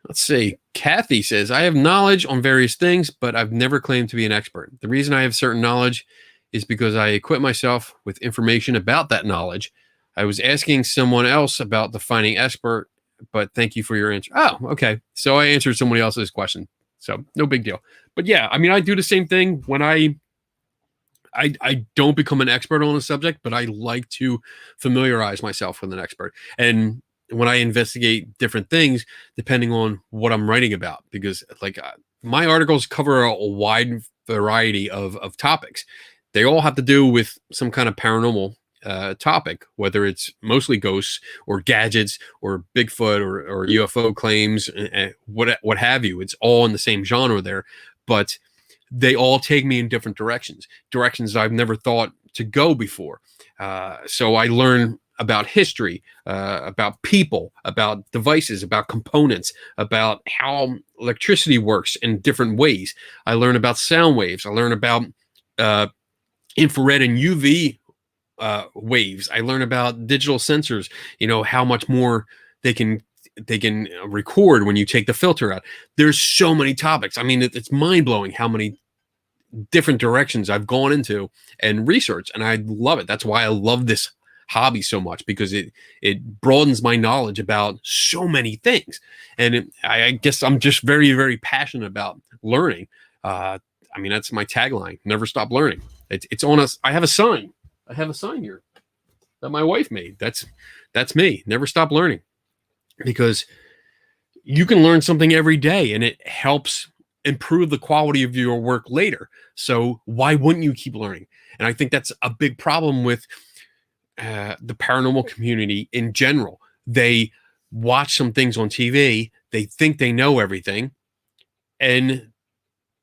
Let's see. Kathy says, I have knowledge on various things, but I've never claimed to be an expert. The reason I have certain knowledge is because I equip myself with information about that knowledge. I was asking someone else about defining expert, but thank you for your answer. Oh, okay. So I answered somebody else's question. So no big deal. But yeah, I mean, I do the same thing when I don't become an expert on a subject, but I like to familiarize myself with an expert. And when I investigate different things, depending on what I'm writing about, because my articles cover a wide variety of topics. They all have to do with some kind of paranormal topic, whether it's mostly ghosts or gadgets or Bigfoot or UFO claims, what have you. It's all in the same genre there, but they all take me in different directions I've never thought to go before. So I learn about history, about people, about devices, about components, about how electricity works in different ways. I learn about sound waves. I learn about infrared and UV waves. I learn about digital sensors, how much more they can record when you take the filter out. There's so many topics. I mean, it's mind-blowing how many different directions I've gone into and research, and I love it. That's why I love this hobby so much, because it broadens my knowledge about so many things. And I guess I'm just very, very passionate about learning. I mean, that's my tagline: never stop learning. It's on us. I have a sign. Here that my wife made. That's me. Never stop learning, because you can learn something every day, and it helps improve the quality of your work later. So why wouldn't you keep learning? And I think that's a big problem with the paranormal community in general. They watch some things on TV, they think they know everything, and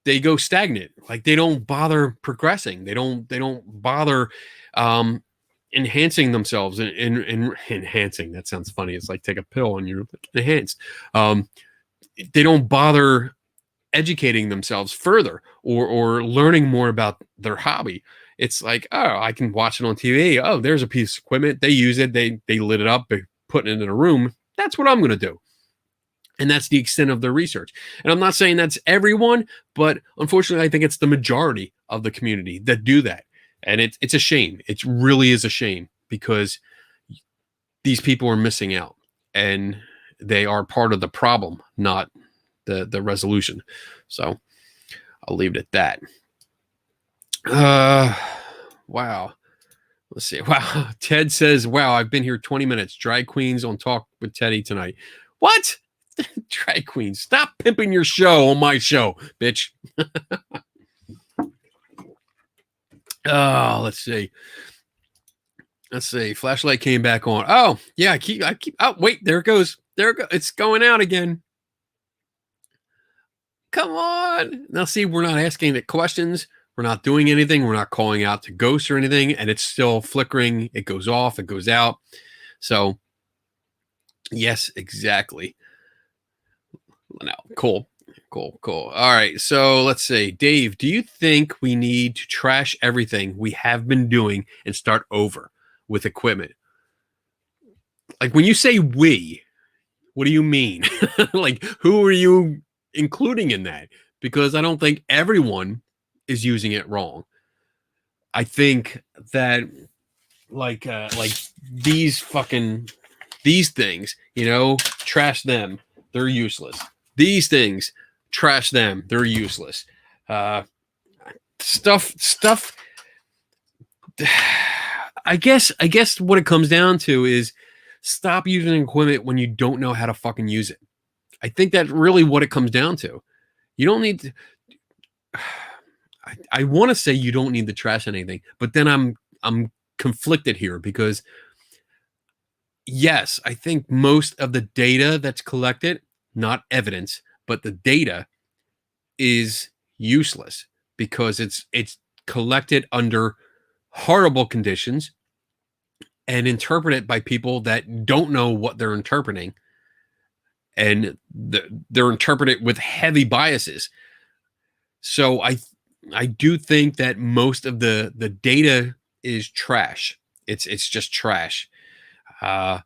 they go stagnant. Like, they don't bother progressing. They don't bother um, enhancing themselves. And enhancing, that sounds funny. It's like take a pill and you're like enhanced. They don't bother educating themselves further, or learning more about their hobby. It's like, oh, I can watch it on TV. Oh, there's a piece of equipment. They use it. They lit it up, they put it in a room. That's what I'm going to do. And that's the extent of their research. And I'm not saying that's everyone, but unfortunately, I think it's the majority of the community that do that. And it's a shame. It really is a shame, because these people are missing out, and they are part of the problem, not the resolution. So I'll leave it at that. Wow. Let's see. Wow. Ted says, wow, I've been here 20 minutes. Drag queens on Talk with Teddy tonight. What? Drag queens. Stop pimping your show on my show, bitch. Oh, let's see. Flashlight came back on. Oh, yeah. I keep. Oh, wait. There it goes. It's going out again. Come on. Now, see, we're not asking the questions. We're not doing anything. We're not calling out to ghosts or anything. And it's still flickering. It goes off. It goes out. So, yes, exactly. No, cool. All right. So let's see. Dave, do you think we need to trash everything we have been doing and start over with equipment? Like, when you say we, what do you mean? Like, who are you including in that? Because I don't think everyone is using it wrong. I think that like these things, trash them. They're useless. These things, trash them. They're useless. Stuff. I guess what it comes down to is stop using equipment when you don't know how to fucking use it. I think that's really what it comes down to. You don't need to. I want to say you don't need to trash anything, but then I'm conflicted here, because yes, I think most of the data that's collected, not evidence, but the data is useless, because it's collected under horrible conditions and interpreted by people that don't know what they're interpreting, and they're interpreted with heavy biases. So I do think that most of the data is trash. It's just trash. Let's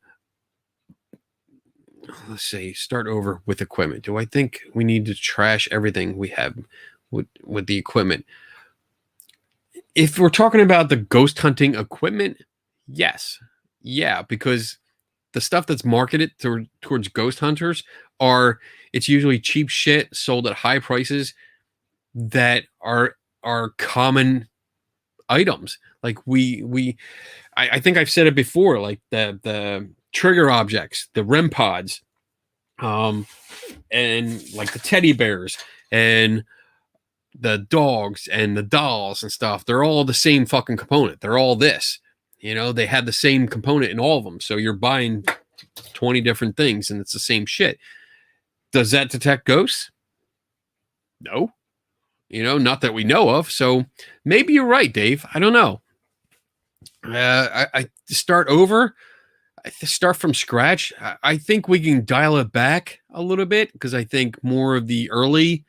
see. Start over with equipment. Do I think we need to trash everything we have with the equipment? If we're talking about the ghost hunting equipment, yes, yeah, because the stuff that's marketed towards ghost hunters it's usually cheap shit sold at high prices that are common items. Like I think I've said it before, like the trigger objects, the REM pods, and like the teddy bears and the dogs and the dolls and stuff. They're all the same fucking component. They're all this. They have the same component in all of them. So you're buying 20 different things and it's the same shit. Does that detect ghosts? No. Not that we know of. So maybe you're right, Dave. I don't know. I start over. I start from scratch. I think we can dial it back a little bit, because I think more of the early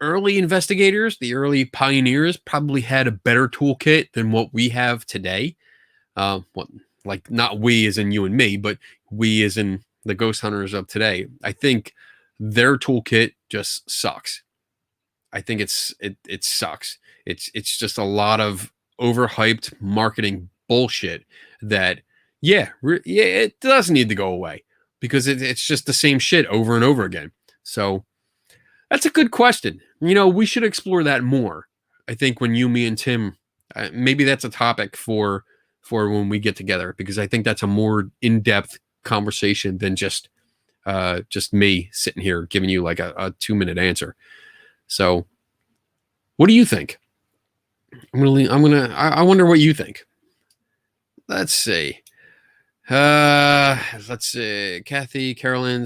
investigators, the early pioneers, probably had a better toolkit than what we have today. What, like not we as in you and me, but we as in the ghost hunters of today. I think their toolkit just sucks. I think it sucks. It's just a lot of overhyped marketing bullshit that yeah, it does need to go away because it's just the same shit over and over again. So that's a good question. We should explore that more. I think when you, me, and Tim, maybe that's a topic for when we get together, because I think that's a more in depth conversation than just me sitting here giving you like a 2-minute answer. So, what do you think? I wonder what you think. Let's see. Let's see. Carolyn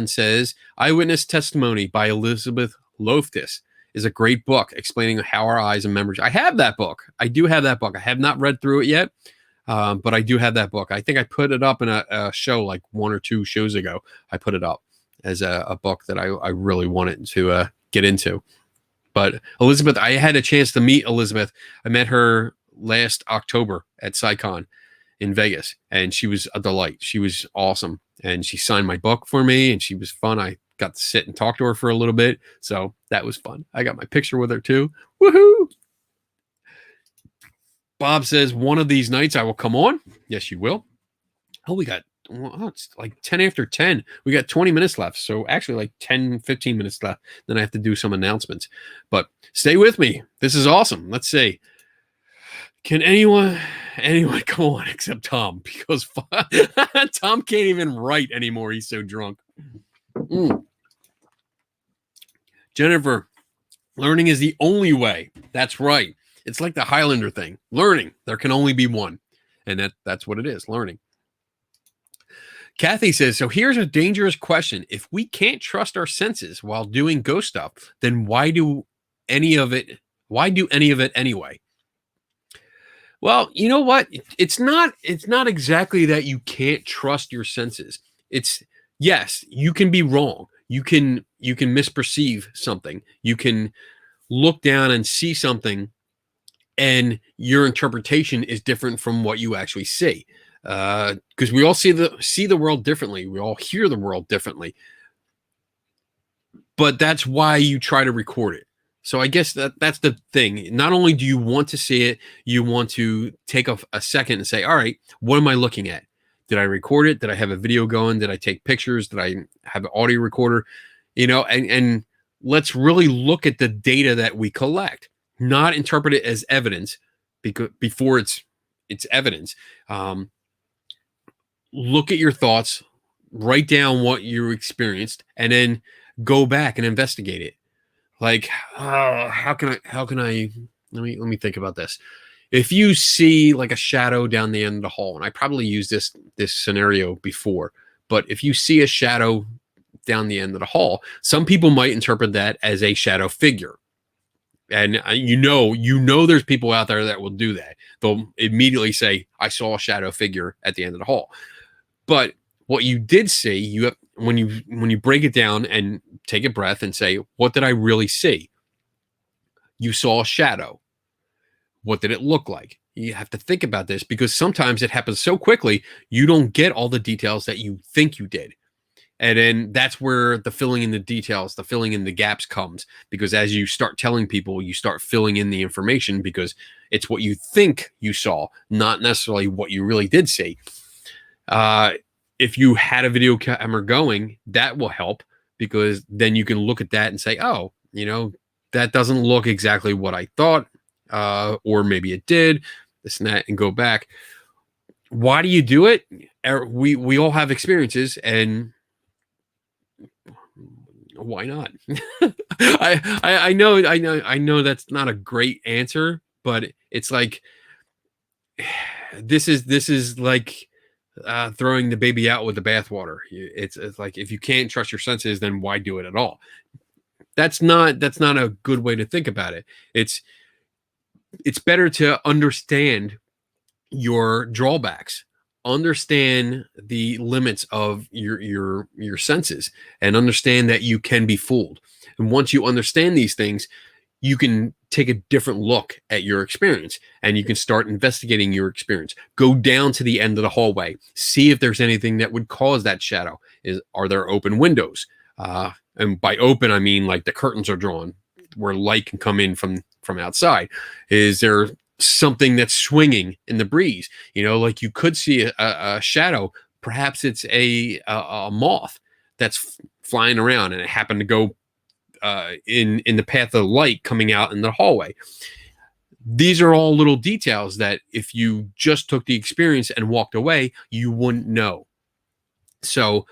says, Eyewitness Testimony by Elizabeth Loftus is a great book explaining how our eyes and memories. I have that book. I do have that book. I have not read through it yet, but I do have that book. I think I put it up in a show like 1 or 2 shows ago. I put it up as a book that I really wanted to get into. But Elizabeth, I had a chance to meet Elizabeth. I met her last October at SciCon in Vegas, and she was a delight. She was awesome, and she signed my book for me, and she was fun. I got to sit and talk to her for a little bit, so that was fun. I got my picture with her too. Woohoo! Bob says, one of these nights I will come on. Yes, you will. It's like 10 after 10. We got 20 minutes left. So actually like 10, 15 minutes left. Then I have to do some announcements. But stay with me. This is awesome. Let's see. Can anyone come on except Tom? Because Tom can't even write anymore. He's so drunk. Jennifer, learning is the only way. That's right. It's like the Highlander thing. Learning. There can only be one. And that's what it is. Learning. Kathy says, so here's a dangerous question. If we can't trust our senses while doing ghost stuff, then why do any of it anyway? Well, you know what? It's not exactly that you can't trust your senses. It's, yes, you can be wrong. You can misperceive something. You can look down and see something, and your interpretation is different from what you actually see. Because we all see the world differently. We all hear the world differently. But that's why you try to record it. So I guess that's the thing. Not only do you want to see it, you want to take a second and say, all right, what am I looking at? Did I record it? Did I have a video going? Did I take pictures? Did I have an audio recorder? And let's really look at the data that we collect, not interpret it as evidence before it's evidence. Look at your thoughts, write down what you experienced, and then go back and investigate it. Like, how can I let me think about this. If you see like a shadow down the end of the hall, and I probably used this scenario before, but if you see a shadow down the end of the hall, some people might interpret that as a shadow figure. And there's people out there that will do that. They'll immediately say, I saw a shadow figure at the end of the hall. But what you did see, when you break it down and take a breath and say, what did I really see? You saw a shadow. What did it look like? You have to think about this, because sometimes it happens so quickly, you don't get all the details that you think you did. And then that's where the filling in the details, the filling in the gaps comes, because as you start telling people, you start filling in the information, because it's what you think you saw, not necessarily what you really did see. If you had a video camera going, that will help, because then you can look at that and say, oh, that doesn't look exactly what I thought, or maybe it did, this and that, and go back. Why do you do it? We all have experiences, and why not? I know that's not a great answer, but it's like this is like throwing the baby out with the bathwater. It's like, if you can't trust your senses, then why do it at all? That's not a good way to think about it. It's better to understand your drawbacks, understand the limits of your senses, and understand that you can be fooled. And once you understand these things, you can take a different look at your experience, and you can start investigating your experience. Go down to the end of the hallway, see if there's anything that would cause that shadow. Are there open windows? And by open, I mean like the curtains are drawn where light can come in from outside. Is there something that's swinging in the breeze? Like you could see a shadow. Perhaps it's a moth that's flying around, and it happened to go in the path of light coming out in the hallway. These are all little details that if you just took the experience and walked away, you wouldn't know. So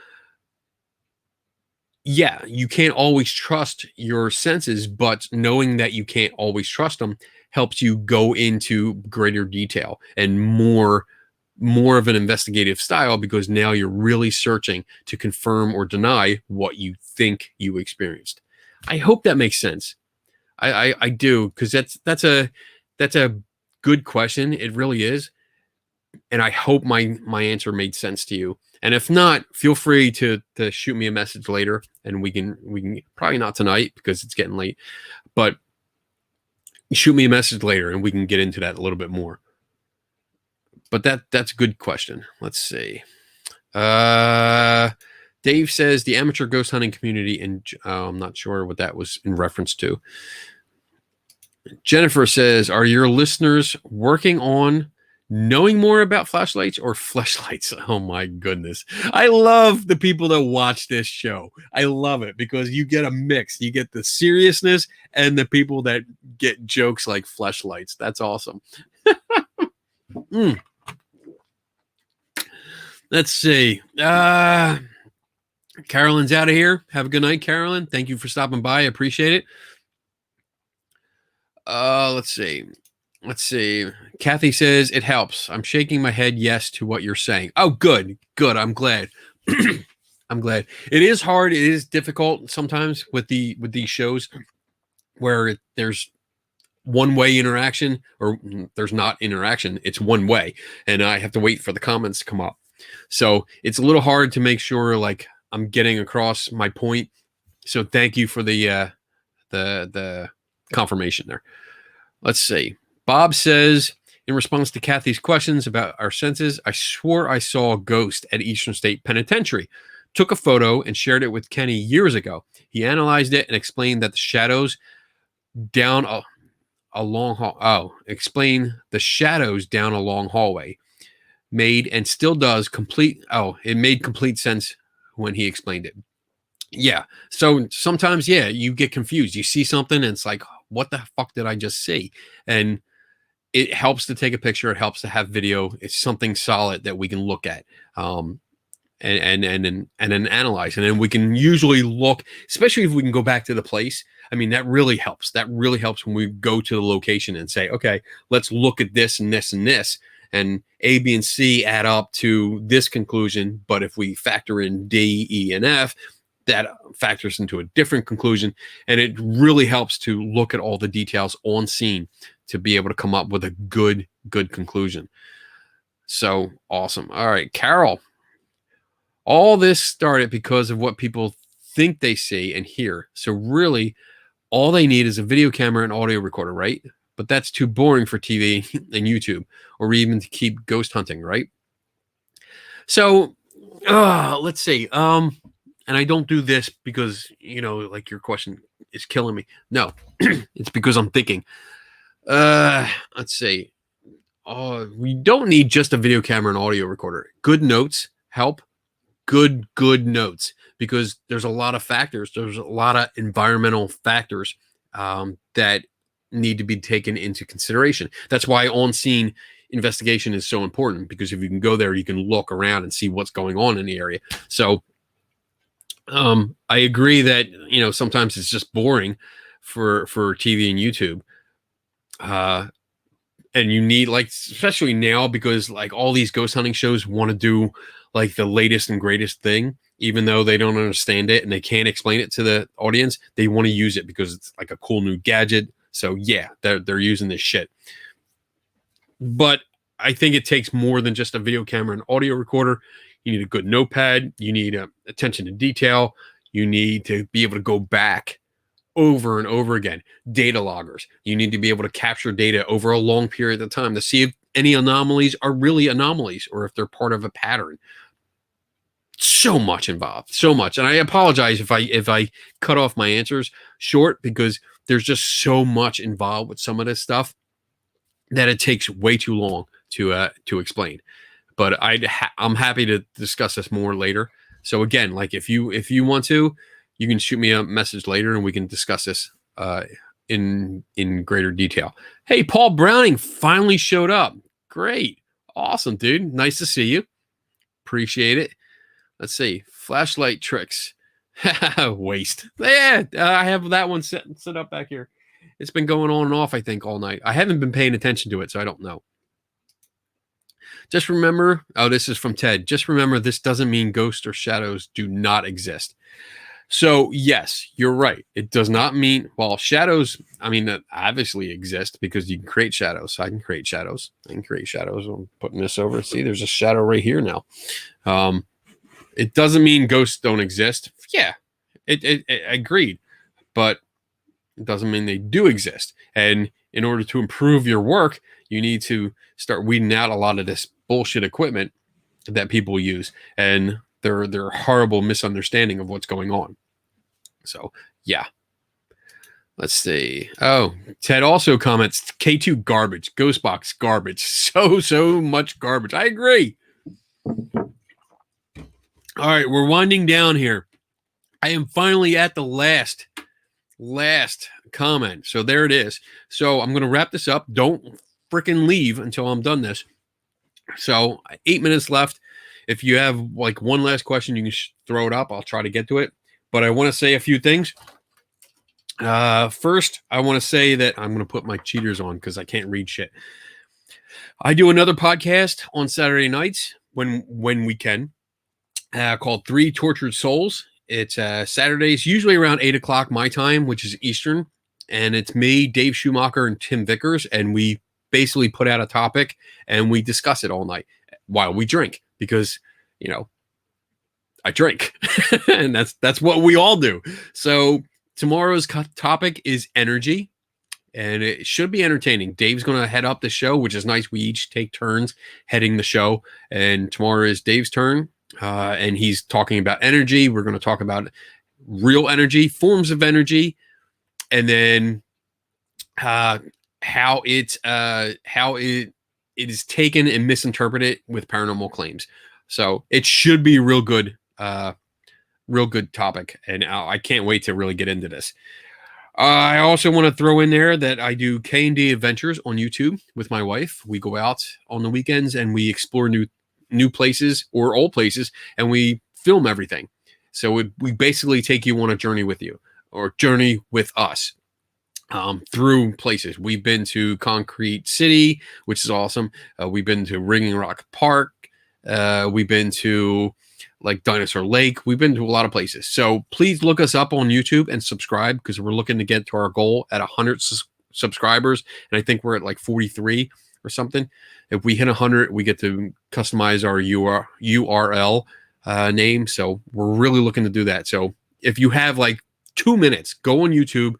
yeah, you can't always trust your senses, but knowing that you can't always trust them helps you go into greater detail and more of an investigative style, because now you're really searching to confirm or deny what you think you experienced. I hope that makes sense. I do, because that's a good question. It really is, and I hope my answer made sense to you. And if not, feel free to shoot me a message later, and we can probably not tonight because it's getting late, but shoot me a message later and we can get into that a little bit more. But that's a good question. Let's see. Dave says the amateur ghost hunting community, and I'm not sure what that was in reference to. Jennifer says, are your listeners working on knowing more about flashlights or fleshlights? Oh my goodness. I love the people that watch this show. I love it because you get a mix. You get the seriousness and the people that get jokes like fleshlights. That's awesome. Let's see. Carolyn's out of here. Have a good night, Carolyn. Thank you for stopping by. I appreciate it. Let's see. Kathy says it helps. I'm shaking my head yes to what you're saying. Oh, good. I'm glad. I'm glad. It is hard. It is difficult sometimes with these shows where there's one-way interaction, or there's not interaction. It's one way, and I have to wait for the comments to come up. So it's a little hard to make sure like I'm getting across my point. So thank you for the confirmation there. Let's see. Bob says, in response to Kathy's questions about our senses, I swore I saw a ghost at Eastern State Penitentiary. Took a photo and shared it with Kenny years ago. He analyzed it and explained that the shadows down a long hall. Oh, explain the shadows down a long hallway made and still does complete. Oh, it made complete sense when he explained it. Yeah. So sometimes, yeah, you get confused. You see something and it's like, what the fuck did I just see? And it helps to take a picture. It helps to have video. It's something solid that we can look at. And then analyze. And then we can usually look, especially if we can go back to the place. I mean, that really helps. That really helps when we go to the location and say, okay, let's look at this and this and this. And A, B, and C add up to this conclusion. But if we factor in D, E, and F, that factors into a different conclusion. And it really helps to look at all the details on scene to be able to come up with a good conclusion. So awesome. All right, Carol. All this started because of what people think they see and hear. So really, all they need is a video camera and audio recorder, right? But that's too boring for TV and YouTube, or even to keep ghost hunting, right? So let's see. And I don't do this because, like your question is killing me. No, it's because I'm thinking. Let's see. We don't need just a video camera and audio recorder. Good notes help. Good notes, because there's a lot of factors. There's a lot of environmental factors that need to be taken into consideration. That's why on-scene investigation is so important, because if you can go there, you can look around and see what's going on in the area. So I agree that, sometimes it's just boring for TV and YouTube. And you need, like, especially now, because like all these ghost hunting shows want to do like the latest and greatest thing, even though they don't understand it and they can't explain it to the audience. They want to use it because it's like a cool new gadget. So yeah, they're using this shit. But I think it takes more than just a video camera and audio recorder. You need a good notepad. You need attention to detail. You need to be able to go back over and over again. Data loggers. You need to be able to capture data over a long period of time to see if any anomalies are really anomalies or if they're part of a pattern. So much involved, so much. And I apologize if I cut off my answers short, because there's just so much involved with some of this stuff that it takes way too long to explain. But I'm happy to discuss this more later. So again, like if you want to, you can shoot me a message later and we can discuss this in greater detail. Hey, Paul Browning finally showed up. Great. Awesome, dude. Nice to see you. Appreciate it. Let's see. Flashlight tricks. Waste. Yeah, I have that one set up back here. It's been going on and off, I think, all night. I haven't been paying attention to it, so I don't know. Just remember, this is from Ted. Just remember, this doesn't mean ghosts or shadows do not exist. So, yes, you're right. It does not mean, well, shadows, I mean, that obviously exist because you can create shadows. So I can create shadows. I'm putting this over. See, there's a shadow right here now. It doesn't mean ghosts don't exist. Yeah, it agreed. But it doesn't mean they do exist. And in order to improve your work, you need to start weeding out a lot of this bullshit equipment that people use and their horrible misunderstanding of what's going on. So, yeah. Let's see. Oh, Ted also comments, K2 garbage, Ghostbox garbage. So much garbage. I agree. All right, we're winding down here. I am finally at the last comment. So there it is. So I'm going to wrap this up. Don't freaking leave until I'm done this. So 8 minutes left. If you have like one last question, you can throw it up. I'll try to get to it. But I want to say a few things. First, I want to say that I'm going to put my cheaters on because I can't read shit. I do another podcast on Saturday nights when we can, called Three Tortured Souls. It's Saturdays, usually around 8 o'clock my time, which is Eastern. And it's me, Dave Schumacher, and Tim Vickers. And we basically put out a topic and we discuss it all night while we drink because, you know, I drink and that's what we all do. So tomorrow's topic is energy and it should be entertaining. Dave's going to head up the show, which is nice. We each take turns heading the show. And tomorrow is Dave's turn. And he's talking about energy. We're going to talk about real energy, forms of energy, and then how it is taken and misinterpreted with paranormal claims. So it should be real good topic, and I can't wait to really get into this. I also want to throw in there that I do K&D Adventures on YouTube with my wife. We go out on the weekends and we explore new places or old places, and we film everything. So we basically take you on a journey with you, or journey with us, through places. We've been to Concrete City, which is awesome. We've been to Ringing Rock Park. We've been to like Dinosaur Lake. We've been to a lot of places. So please look us up on YouTube and subscribe because we're looking to get to our goal at 100 subscribers. And I think we're at like 43 or something. If we hit 100, we get to customize our URL name. So we're really looking to do that. So if you have like 2 minutes, go on YouTube,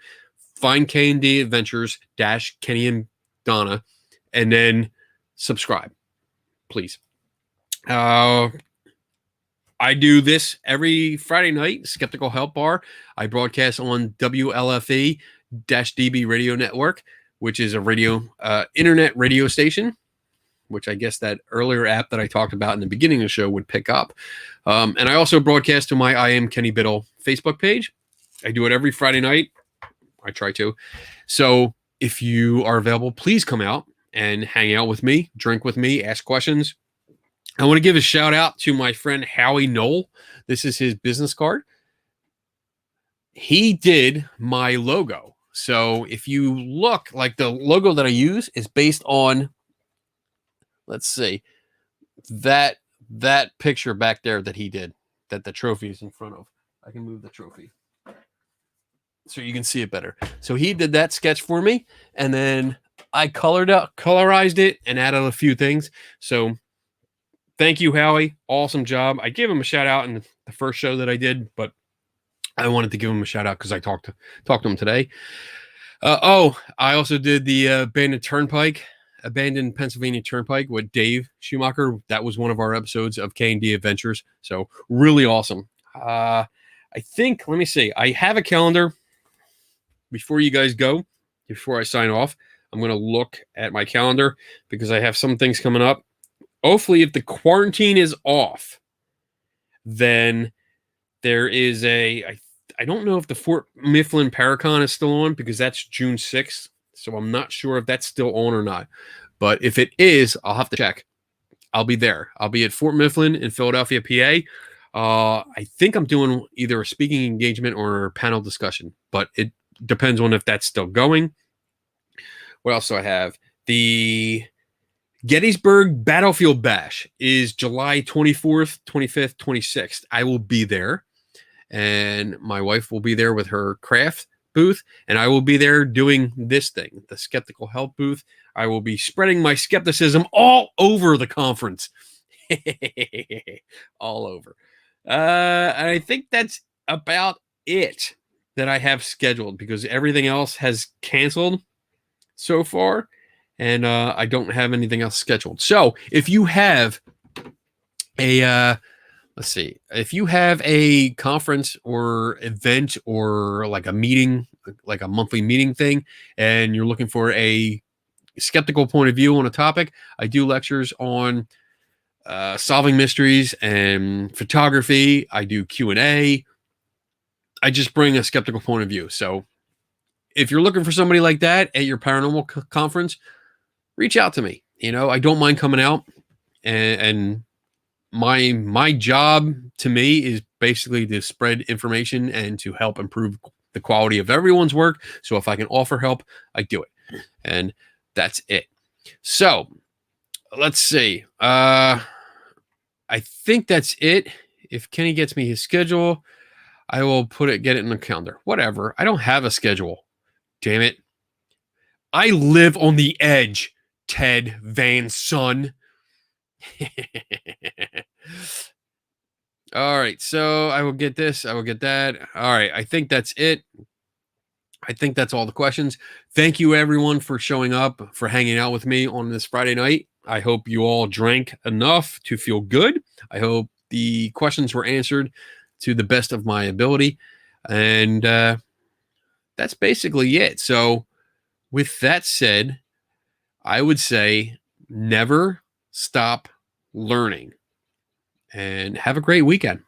find K&D Adventures - Kenny and Donna, and then subscribe, please. I do this every Friday night, Skeptical Help Bar. I broadcast on WLFE-DB Radio Network, which is a internet radio station, which I guess that earlier app that I talked about in the beginning of the show would pick up. And I also broadcast to my I Am Kenny Biddle Facebook page. I do it every Friday night. I try to. So if you are available, please come out and hang out with me, drink with me, ask questions. I want to give a shout out to my friend Howie Knoll. This is his business card. He did my logo. So if you look, like the logo that I use is based on, let's see, that picture back there that he did, that the trophy is in front of. I can move the trophy so you can see it better. So he did that sketch for me, and then I colorized it and added a few things. So thank you, Howie. Awesome job. I gave him a shout out in the first show that I did, but I wanted to give him a shout out because I talked to him today. I also did the abandoned Pennsylvania Turnpike with Dave Schumacher. That was one of our episodes of K&D Adventures. So really awesome. I think, let me see. I have a calendar. Before you guys go, before I sign off, I'm going to look at my calendar because I have some things coming up. Hopefully, if the quarantine is off, then there is I don't know if the Fort Mifflin Paracon is still on because that's June 6th. So I'm not sure if that's still on or not. But if it is, I'll have to check. I'll be there. I'll be at Fort Mifflin in Philadelphia, PA. I think I'm doing either a speaking engagement or a panel discussion, but it depends on if that's still going. What else do I have? The Gettysburg Battlefield Bash is July 24th, 25th, 26th. I will be there, and my wife will be there with her craft booth, and I will be there doing this thing, the Skeptical Help booth. I will be spreading my skepticism all over the conference. All over. And I think that's about it that I have scheduled because everything else has canceled so far, and I don't have anything else scheduled. So if you have a let's see, if you have a conference or event or like a meeting, like a monthly meeting thing, and you're looking for a skeptical point of view on a topic, I do lectures on solving mysteries and photography. I do Q&A. I just bring a skeptical point of view. So if you're looking for somebody like that at your paranormal conference, reach out to me. I don't mind coming out, and my job to me is basically to spread information and to help improve the quality of everyone's work. So if I can offer help, I do it. And that's it. So let's see. I think that's it. If Kenny gets me his schedule, I will get it in the calendar. Whatever. I don't have a schedule. Damn it. I live on the edge, Ted Van Son. All right. So I will get this. I will get that. All right. I think that's it. I think that's all the questions. Thank you, everyone, for showing up, for hanging out with me on this Friday night. I hope you all drank enough to feel good. I hope the questions were answered to the best of my ability. And that's basically it. So with that said, I would say never stop learning, and have a great weekend.